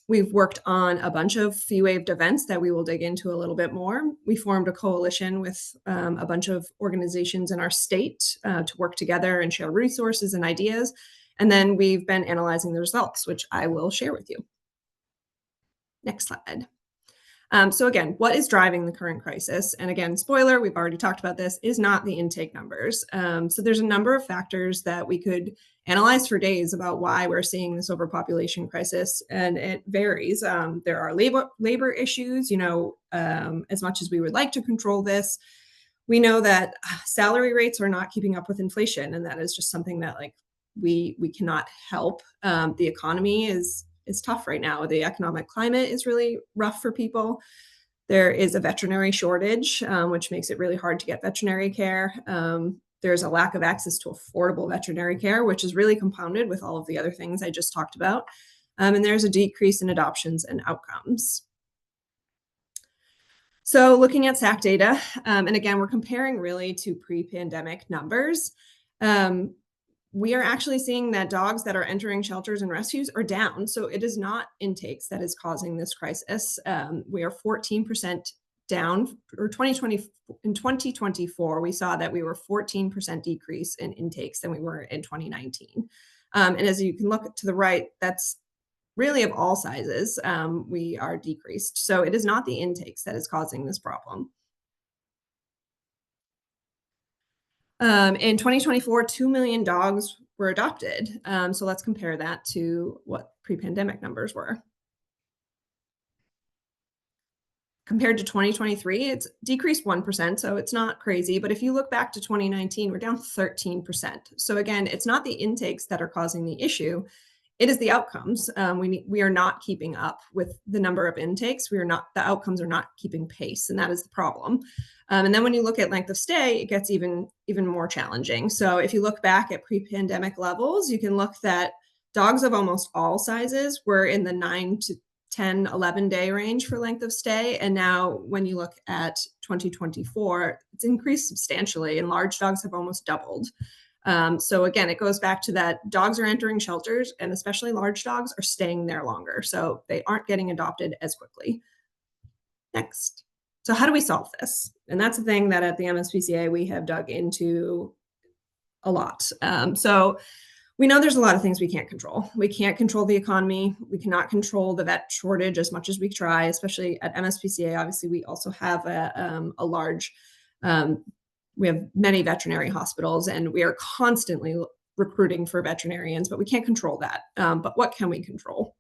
We've worked on a bunch of fee-waived events that we will dig into a little bit more. We formed a coalition with a bunch of organizations in our state to work together and share resources and ideas. And then we've been analyzing the results, which I will share with you. Next slide. So again, what is driving the current crisis? And again, spoiler, we've already talked about this, is not the intake numbers. So there's a number of factors that we could analyze for days about why we're seeing this overpopulation crisis, and it varies. There are labor issues, as much as we would like to control this. We know that salary rates are not keeping up with inflation, and that is just something that we cannot help. The economy is tough right now. The economic climate is really rough for people. There is a veterinary shortage, which makes it really hard to get veterinary care. There's a lack of access to affordable veterinary care, which is really compounded with all of the other things I just talked about. And there's a decrease in adoptions and outcomes. So looking at SAC data, and again, we're comparing really to pre-pandemic numbers. We are actually seeing that dogs that are entering shelters and rescues are down. So it is not intakes that is causing this crisis. We are 14% down, or in 2024, we saw that we were 14% decrease in intakes than we were in 2019. And as you can look to the right, that's really of all sizes, we are decreased. So it is not the intakes that is causing this problem. In 2024, 2 million dogs were adopted. So let's compare that to what pre-pandemic numbers were. Compared to 2023, it's decreased 1%, so it's not crazy. But if you look back to 2019, we're down 13%. So again, it's not the intakes that are causing the issue. It is the outcomes. We are not keeping up with the number of intakes. The outcomes are not keeping pace, and that is the problem. And then when you look at length of stay, it gets even more challenging. So if you look back at pre-pandemic levels, you can look that dogs of almost all sizes were in the 9 to 10, 11 day range for length of stay. And now when you look at 2024, it's increased substantially, and large dogs have almost doubled. So again, it goes back to that dogs are entering shelters, and especially large dogs are staying there longer. So they aren't getting adopted as quickly. Next. So how do we solve this? And that's the thing that at the MSPCA, we have dug into a lot. So we know there's a lot of things we can't control. We can't control the economy. We cannot control the vet shortage as much as we try, especially at MSPCA. Obviously, we also have a large we have many veterinary hospitals, and we are constantly recruiting for veterinarians, but we can't control that. But what can we control?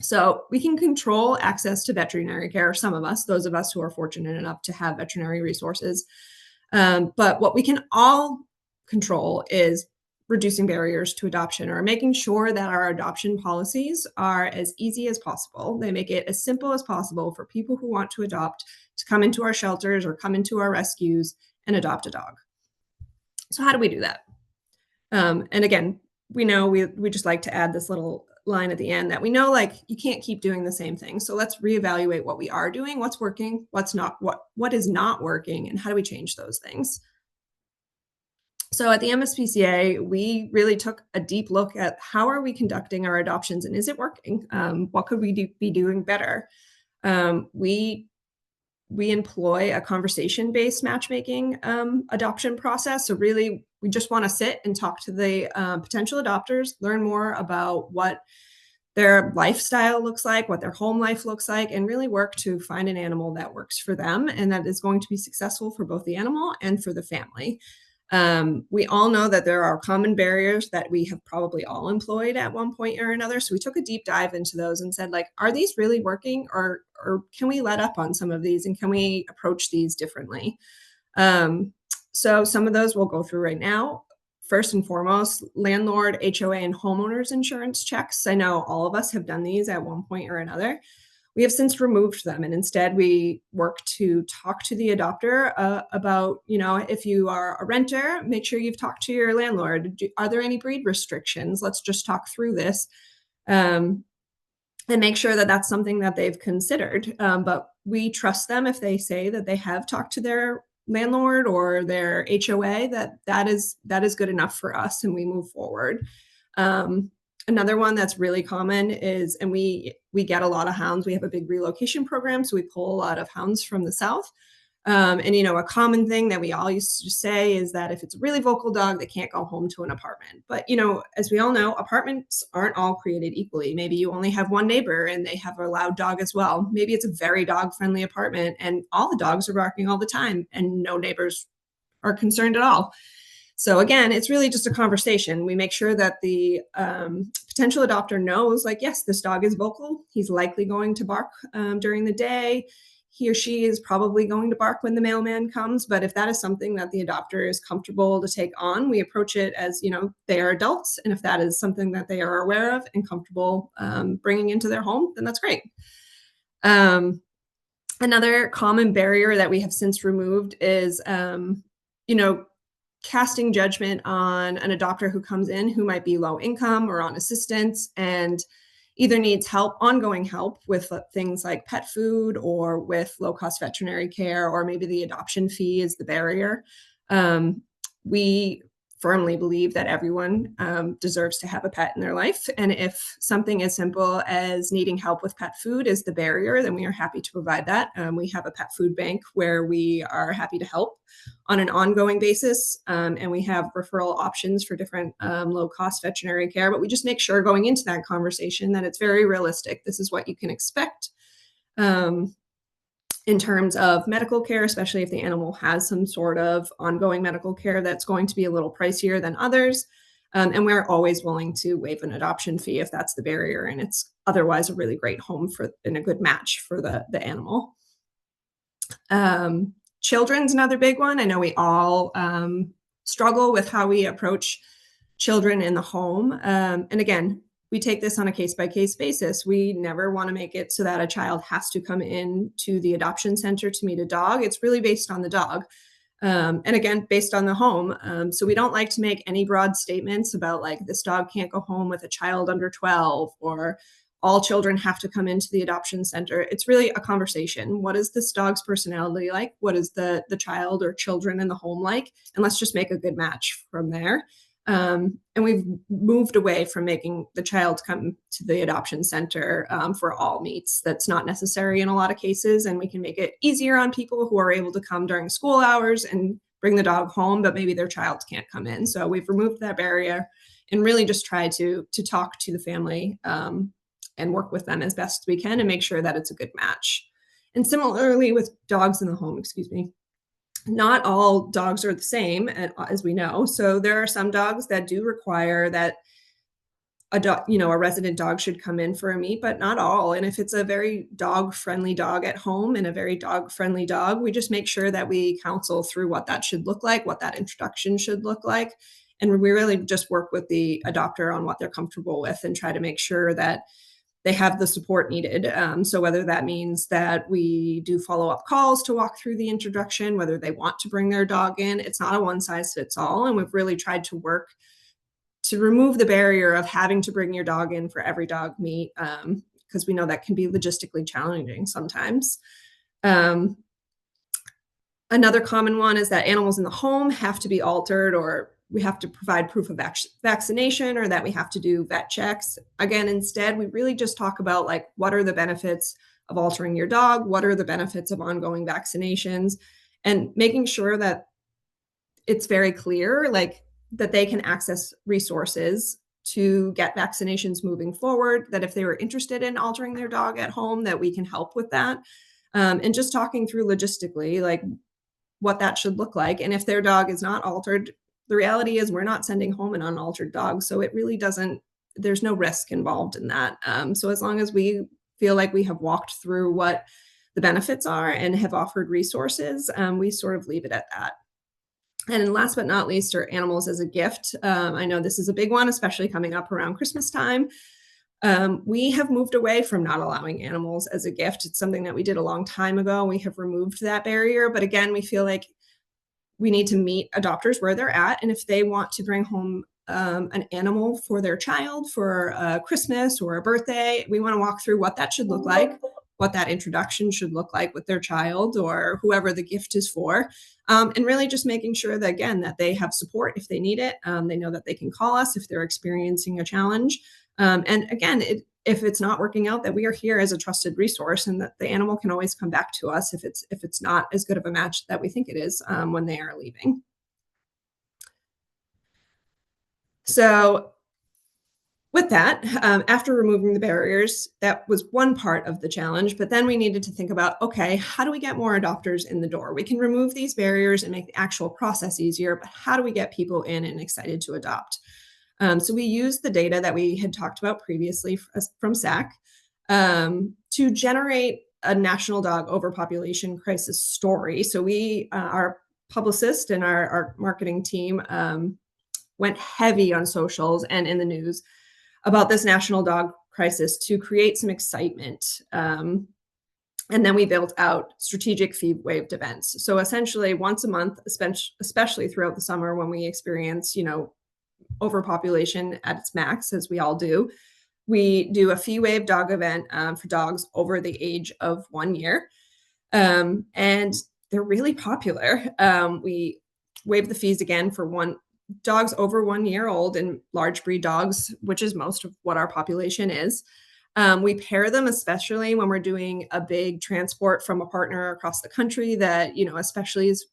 So we can control access to veterinary care. Some of us, those of us who are fortunate enough to have veterinary resources, But what we can all control is reducing barriers to adoption, or making sure that our adoption policies are as easy as possible. They make it as simple as possible for people who want to adopt to come into our shelters or come into our rescues and adopt a dog. So how do we do that? And again, we know we just like to add this little line at the end that we know, like, you can't keep doing the same thing. So let's reevaluate what we are doing, what's working, what's not, what is not working, and how do we change those things. So at the MSPCA, we really took a deep look at how are we conducting our adoptions, and is it working? What could we be doing better? We employ a conversation-based matchmaking adoption process. So really, we just want to sit and talk to the potential adopters, learn more about what their lifestyle looks like, what their home life looks like, and really work to find an animal that works for them and that is going to be successful for both the animal and for the family. We all know that there are common barriers that we have probably all employed at one point or another. So we took a deep dive into those and said, like, are these really working, or can we let up on some of these, and can we approach these differently? So some of those we'll go through right now. First and foremost, landlord, HOA, and homeowners insurance checks. I know all of us have done these at one point or another. We have since removed them, and instead we work to talk to the adopter about, if you are a renter, make sure you've talked to your landlord. Are there any breed restrictions? Let's just talk through this, and make sure that that's something that they've considered. But we trust them if they say that they have talked to their landlord or their HOA, that is good enough for us, and we move forward. Another one that's really common is, and we get a lot of hounds. We have a big relocation program, so we pull a lot of hounds from the South. And a common thing that we all used to say is that if it's a really vocal dog, they can't go home to an apartment. But as we all know, apartments aren't all created equally. Maybe you only have one neighbor and they have a loud dog as well. Maybe it's a very dog-friendly apartment and all the dogs are barking all the time and no neighbors are concerned at all. So again, it's really just a conversation. We make sure that the potential adopter knows, like, yes, this dog is vocal. He's likely going to bark during the day. He or she is probably going to bark when the mailman comes. But if that is something that the adopter is comfortable to take on, we approach it as, they are adults. And if that is something that they are aware of and comfortable bringing into their home, then that's great. Another common barrier that we have since removed is, casting judgment on an adopter who comes in who might be low income or on assistance and either needs ongoing help with things like pet food or with low-cost veterinary care, or maybe the adoption fee is the barrier. We firmly believe that everyone deserves to have a pet in their life. And if something as simple as needing help with pet food is the barrier, then we are happy to provide that. We have a pet food bank where we are happy to help on an ongoing basis. And we have referral options for different low-cost veterinary care. But we just make sure going into that conversation that it's very realistic. This is what you can expect. In terms of medical care, especially if the animal has some sort of ongoing medical care that's going to be a little pricier than others. And we're always willing to waive an adoption fee if that's the barrier and it's otherwise a really great home and a good match for the animal. Children's another big one. I know we all struggle with how we approach children in the home. And again, we take this on a case-by-case basis. We never want to make it so that a child has to come in to the adoption center to meet a dog. It's really based on the dog. And again, based on the home. So we don't like to make any broad statements about, like, this dog can't go home with a child under 12, or all children have to come into the adoption center. It's really a conversation. What is this dog's personality like? What is the child or children in the home like? And let's just make a good match from there. And we've moved away from making the child come to the adoption center for all meets. That's not necessary in a lot of cases. And we can make it easier on people who are able to come during school hours and bring the dog home, but maybe their child can't come in. So we've removed that barrier and really just tried to talk to the family and work with them as best we can and make sure that it's a good match. And similarly with dogs in the home, not all dogs are the same, as we know. So there are some dogs that do require that a resident dog should come in for a meet, but not all. And if it's a very dog-friendly dog at home and a very dog-friendly dog, we just make sure that we counsel through what that should look like, what that introduction should look like. And we really just work with the adopter on what they're comfortable with and try to make sure that they have the support needed. So whether that means that we do follow-up calls to walk through the introduction, whether they want to bring their dog in, it's not a one-size-fits-all. And we've really tried to work to remove the barrier of having to bring your dog in for every dog meet, because we know that can be logistically challenging sometimes. Another common one is that animals in the home have to be altered, or we have to provide proof of vaccination, or that we have to do vet checks. Again, instead, we really just talk about like, what are the benefits of altering your dog? What are the benefits of ongoing vaccinations? And making sure that it's very clear, like, that they can access resources to get vaccinations moving forward, that if they were interested in altering their dog at home, that we can help with that. And just talking through logistically, like, what that should look like. And if their dog is not altered, the reality is we're not sending home an unaltered dog. So it really doesn't, there's no risk involved in that. So as long as we feel like we have walked through what the benefits are and have offered resources, we sort of leave it at that. And last but not least are animals as a gift. I know this is a big one, especially coming up around Christmas time. We have moved away from not allowing animals as a gift. It's something that we did a long time ago. We have removed that barrier. But again, we feel like we need to meet adopters where they're at. And if they want to bring home an animal for their child for Christmas or a birthday, we want to walk through what that should look like, what that introduction should look like with their child or whoever the gift is for. And really just making sure that, again, that they have support if they need it. They know that they can call us if they're experiencing a challenge. And again, if it's not working out, that we are here as a trusted resource, and that the animal can always come back to us if it's not as good of a match that we think it is when they are leaving. So with that, after removing the barriers, that was one part of the challenge, but then we needed to think about, okay, how do we get more adopters in the door? We can remove these barriers and make the actual process easier, but how do we get people in and excited to adopt? So we used the data that we had talked about previously from SAC to generate a national dog overpopulation crisis story. So we, our publicist and our marketing team went heavy on socials and in the news about this national dog crisis to create some excitement. And then we built out strategic fee-waived events. So essentially once a month, especially throughout the summer when we experience, overpopulation at its max, as we all do, we do a fee-waived dog event for dogs over the age of 1 year. And they're really popular. We waive the fees again for dogs over 1 year old and large breed dogs, which is most of what our population is. We pair them, especially when we're doing a big transport from a partner across the country that, especially is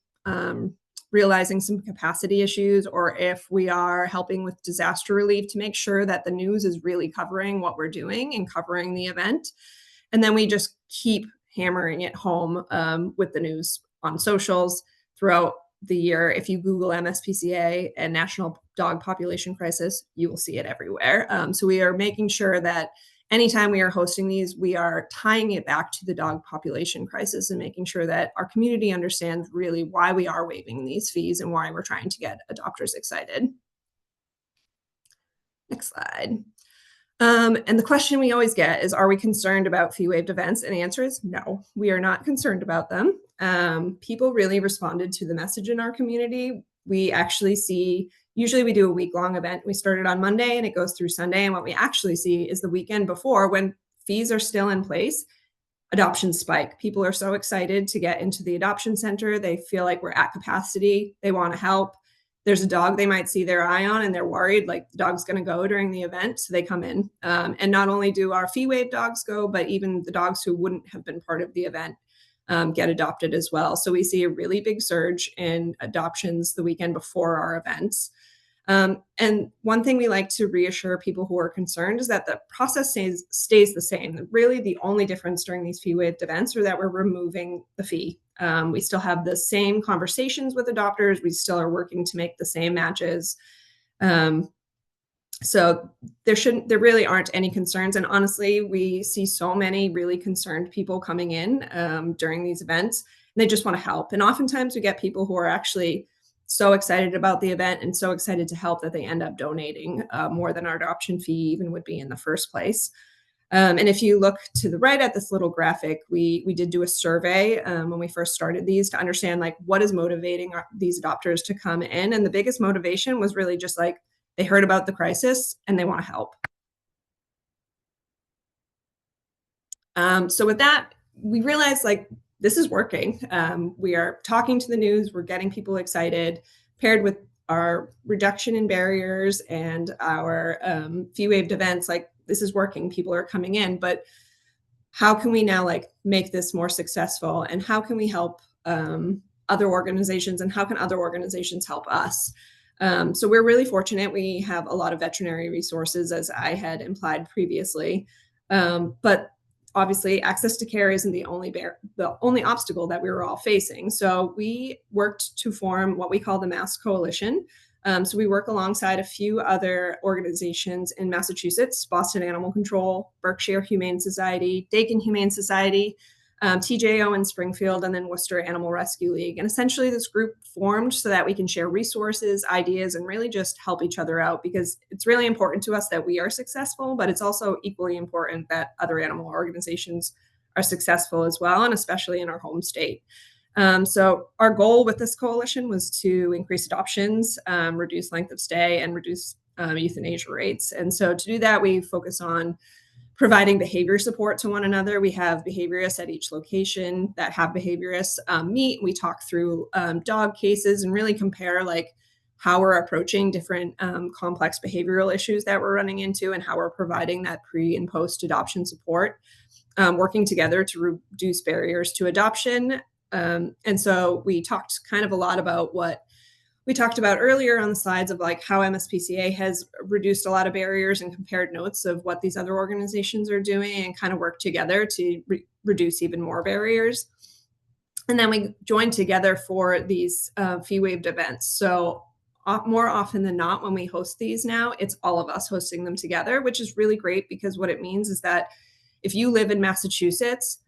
realizing some capacity issues, or if we are helping with disaster relief, to make sure that the news is really covering what we're doing and covering the event. And then we just keep hammering it home with the news on socials throughout the year. If you Google MSPCA and National Dog Population Crisis, you will see it everywhere. So we are making sure that anytime we are hosting these, we are tying it back to the dog population crisis and making sure that our community understands really why we are waiving these fees and why we're trying to get adopters excited. Next slide. And the question we always get is, are we concerned about fee-waived events? And the answer is no, we are not concerned about them. People really responded to the message in our community. We actually see, usually we do a week-long event. We started on Monday and it goes through Sunday. And what we actually see is the weekend before, when fees are still in place, adoptions spike. People are so excited to get into the adoption center. They feel like we're at capacity. They want to help. There's a dog they might see their eye on and they're worried like the dog's going to go during the event. So they come in. And not only do our fee waive dogs go, but even the dogs who wouldn't have been part of the event get adopted as well. So we see a really big surge in adoptions the weekend before our events. And one thing we like to reassure people who are concerned is that the process stays the same. Really, the only difference during these fee waived events are that we're removing the fee. We still have the same conversations with adopters. We still are working to make the same matches. So there really aren't any concerns. And honestly, we see so many really concerned people coming in during these events, and they just want to help. And oftentimes we get people who are actually so excited about the event and so excited to help that they end up donating more than our adoption fee even would be in the first place. And if you look to the right at this little graphic, we did do a survey when we first started these to understand like what is motivating these adopters to come in. And the biggest motivation was really just like they heard about the crisis and they want to help. So with that, we realized like this is working. We are talking to the news, we're getting people excited, paired with our reduction in barriers and our fee-waived events. Like this is working, people are coming in, but how can we now like make this more successful, and how can we help other organizations, and how can other organizations help us? So we're really fortunate. We have a lot of veterinary resources, as I had implied previously, but obviously access to care isn't the only obstacle that we were all facing. So we worked to form what we call the Mass Coalition. So we work alongside a few other organizations in Massachusetts: Boston Animal Control, Berkshire Humane Society, Dakin Humane Society, TJO in Springfield, and then Worcester Animal Rescue League. And essentially this group formed so that we can share resources, ideas, and really just help each other out, because it's really important to us that we are successful, but it's also equally important that other animal organizations are successful as well, and especially in our home state. So our goal with this coalition was to increase adoptions, reduce length of stay, and reduce euthanasia rates. And so to do that, we focus on providing behavior support to one another. We have behaviorists at each location that have behaviorists meet. We talk through dog cases and really compare like how we're approaching different complex behavioral issues that we're running into, and how we're providing that pre and post adoption support, working together to reduce barriers to adoption. And so we talked kind of a lot about what we talked about earlier on the slides of like how MSPCA has reduced a lot of barriers and compared notes of what these other organizations are doing, and kind of work together to reduce even more barriers. And then we joined together for these fee waived events. So more often than not, when we host these now, it's all of us hosting them together, which is really great, because what it means is that if you live in Massachusetts,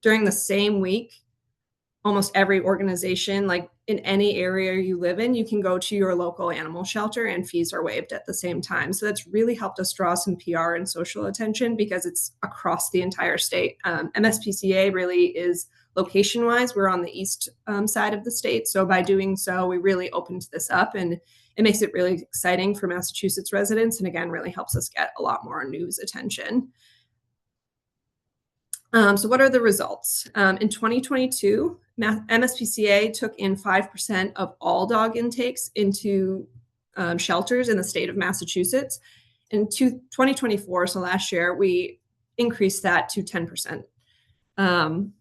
during the same week, almost every organization, like in any area you live in, you can go to your local animal shelter and fees are waived at the same time. So that's really helped us draw some PR and social attention, because it's across the entire state. MSPCA really is location wise, we're on the east side of the state. So by doing so, we really opened this up, and it makes it really exciting for Massachusetts residents. And again, really helps us get a lot more news attention. So what are the results? In 2022, MSPCA took in 5% of all dog intakes into shelters in the state of Massachusetts. In 2024, so last year, we increased that to 10%. And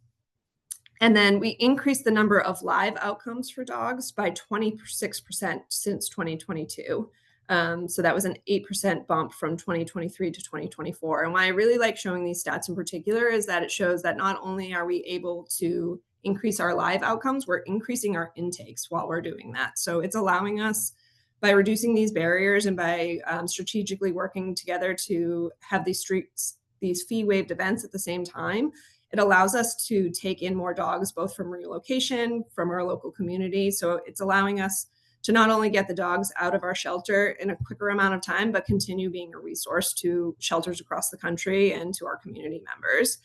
then we increased the number of live outcomes for dogs by 26% since 2022. So that was an 8% bump from 2023 to 2024. And why I really like showing these stats in particular is that it shows that not only are we able to increase our live outcomes, we're increasing our intakes while we're doing that. So it's allowing us, by reducing these barriers and by strategically working together to have these fee waived events at the same time, it allows us to take in more dogs, both from relocation, from our local community. So it's allowing us to not only get the dogs out of our shelter in a quicker amount of time, but continue being a resource to shelters across the country and to our community members.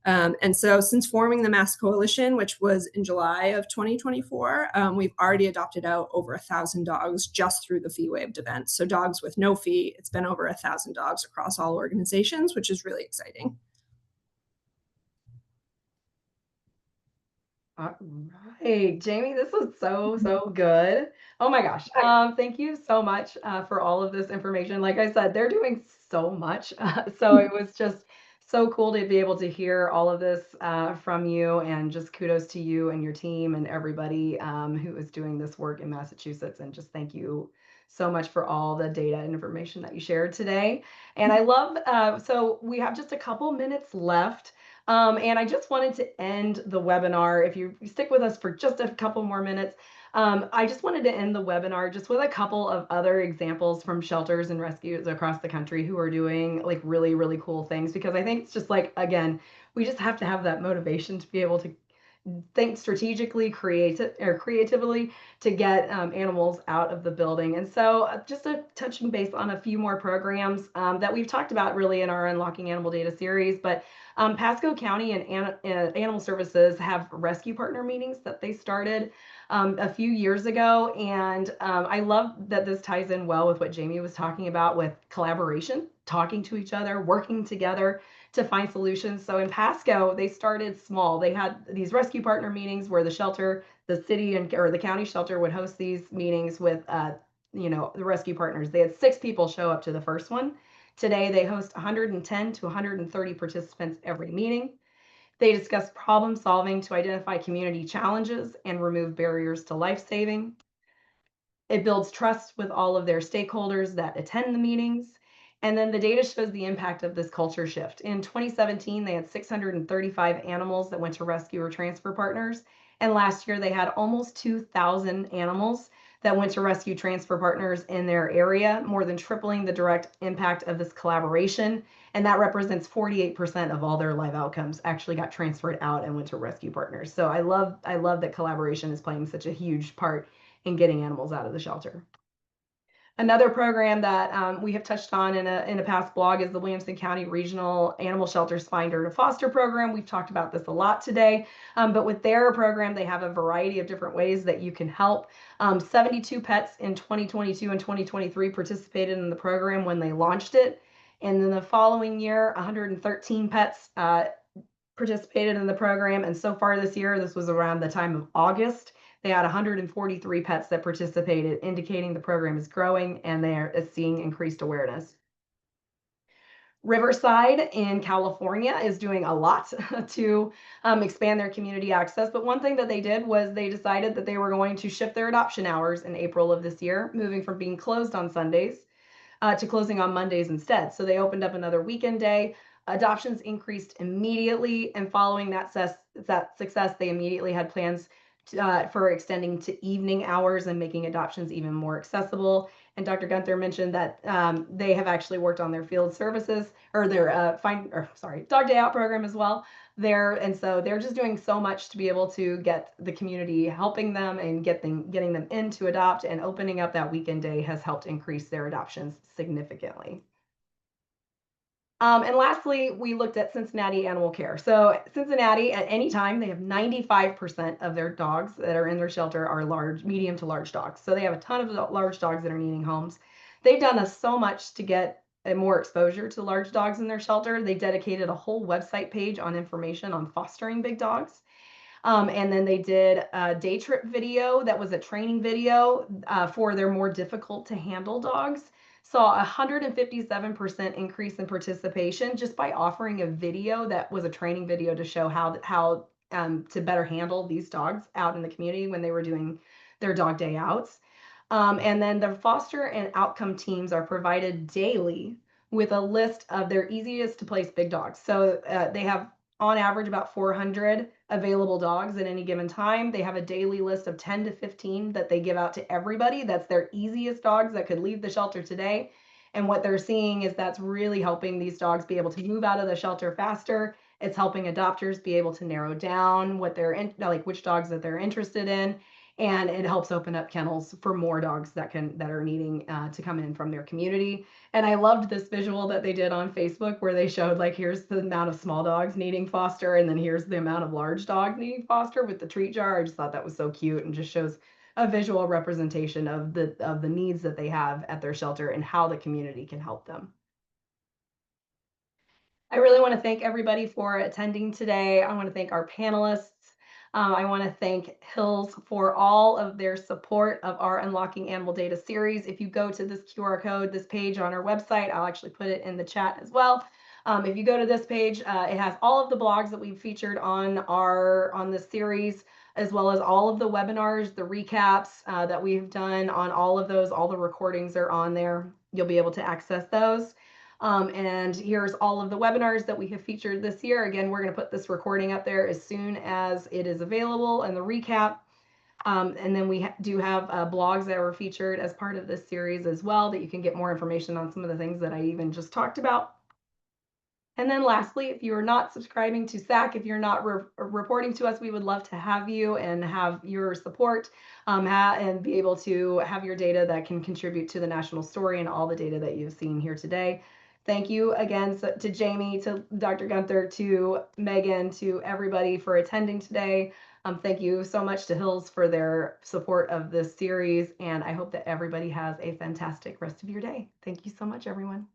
And so since forming the Mass Coalition, which was in July of 2024, we've already adopted out over 1,000 dogs just through the fee waived events. So dogs with no fee, it's been over 1,000 dogs across all organizations, which is really exciting. All right, Jamie, this was so good. Oh my gosh. Thank you so much for all of this information. Like I said, they're doing so much. So it was just so cool to be able to hear all of this from you, and just kudos to you and your team and everybody who is doing this work in Massachusetts. And just thank you so much for all the data and information that you shared today. And I love, so we have just a couple minutes left. And I just wanted to end the webinar, if you stick with us for just a couple more minutes, I just wanted to end the webinar just with a couple of other examples from shelters and rescues across the country who are doing like really, really cool things, because I think it's just like, again, we just have to have that motivation to be able to think strategically, creatively to get animals out of the building. And so just a touching base on a few more programs that we've talked about really in our Unlocking Animal Data series, but Pasco County and Animal Services have rescue partner meetings that they started a few years ago. And I love that this ties in well with what Jamie was talking about with collaboration, talking to each other, working together to find solutions. So in Pasco, they started small. They had these rescue partner meetings where the shelter, the city and or the county shelter would host these meetings with the rescue partners. They had 6 people show up to the first one. Today they host 110 to 130 participants every meeting. They discuss problem solving to identify community challenges and remove barriers to life saving. It builds trust with all of their stakeholders that attend the meetings. And then the data shows the impact of this culture shift. In 2017, they had 635 animals that went to rescue or transfer partners. And last year, they had almost 2,000 animals that went to rescue transfer partners in their area, more than tripling the direct impact of this collaboration. And that represents 48% of all their live outcomes actually got transferred out and went to rescue partners. So I love that collaboration is playing such a huge part in getting animals out of the shelter. Another program that we have touched on in a past blog is the Williamson County Regional Animal Shelters Finder to Foster program. We've talked about this a lot today, but with their program, they have a variety of different ways that you can help. 72 pets in 2022 and 2023 participated in the program when they launched it. And then the following year, 113 pets participated in the program. And so far this year, this was around the time of August, they had 143 pets that participated, indicating the program is growing and they are seeing increased awareness. Riverside in California is doing a lot to expand their community access. But one thing that they did was they decided that they were going to shift their adoption hours in April of this year, moving from being closed on Sundays to closing on Mondays instead. So they opened up another weekend day. Adoptions increased immediately, and following that success, they immediately had plans for extending to evening hours and making adoptions even more accessible. And Dr. Gunther mentioned that they have actually worked on their field services or their dog day out program as well there. And so they're just doing so much to be able to get the community helping them and getting them in to adopt, and opening up that weekend day has helped increase their adoptions significantly. And lastly, we looked at Cincinnati Animal Care. So Cincinnati, at any time, they have 95% of their dogs that are in their shelter are large, medium to large dogs. So they have a ton of large dogs that are needing homes. They've done so much to get more exposure to large dogs in their shelter. They dedicated a whole website page on information on fostering big dogs. And then they did a day trip video that was a training video for their more difficult to handle dogs. Saw a 157% increase in participation just by offering a video that was a training video to show how to better handle these dogs out in the community when they were doing their dog day outs. And then the foster and outcome teams are provided daily with a list of their easiest to place big dogs. So they have on average about 400 available dogs at any given time. They have a daily list of 10 to 15 that they give out to everybody. That's their easiest dogs that could leave the shelter today. And what they're seeing is that's really helping these dogs be able to move out of the shelter faster. It's helping adopters be able to narrow down what they're in, like which dogs that they're interested in, and it helps open up kennels for more dogs that are needing to come in from their community. And I loved this visual that they did on Facebook where they showed like, here's the amount of small dogs needing foster, and then here's the amount of large dogs needing foster with the treat jar. I just thought that was so cute and just shows a visual representation of the needs that they have at their shelter and how the community can help them. I really want to thank everybody for attending today. I want to thank our panelists. I want to thank Hills for all of their support of our Unlocking Animal Data series. If you go to this QR code, this page on our website, I'll actually put it in the chat as well. If you go to this page, it has all of the blogs that we've featured on this series, as well as all of the webinars, the recaps that we've done on all of those. All the recordings are on there. You'll be able to access those. And here's all of the webinars that we have featured this year. Again, we're going to put this recording up there as soon as it is available, and the recap. And then we do have blogs that were featured as part of this series as well, that you can get more information on some of the things that I even just talked about. And then lastly, if you are not subscribing to SAC, if you're not reporting to us, we would love to have you and have your support, and be able to have your data that can contribute to the national story and all the data that you've seen here today. Thank you again to Jamie, to Dr. Gunther, to Megan, to everybody for attending today. Thank you so much to Hills for their support of this series, and I hope that everybody has a fantastic rest of your day. Thank you so much, everyone.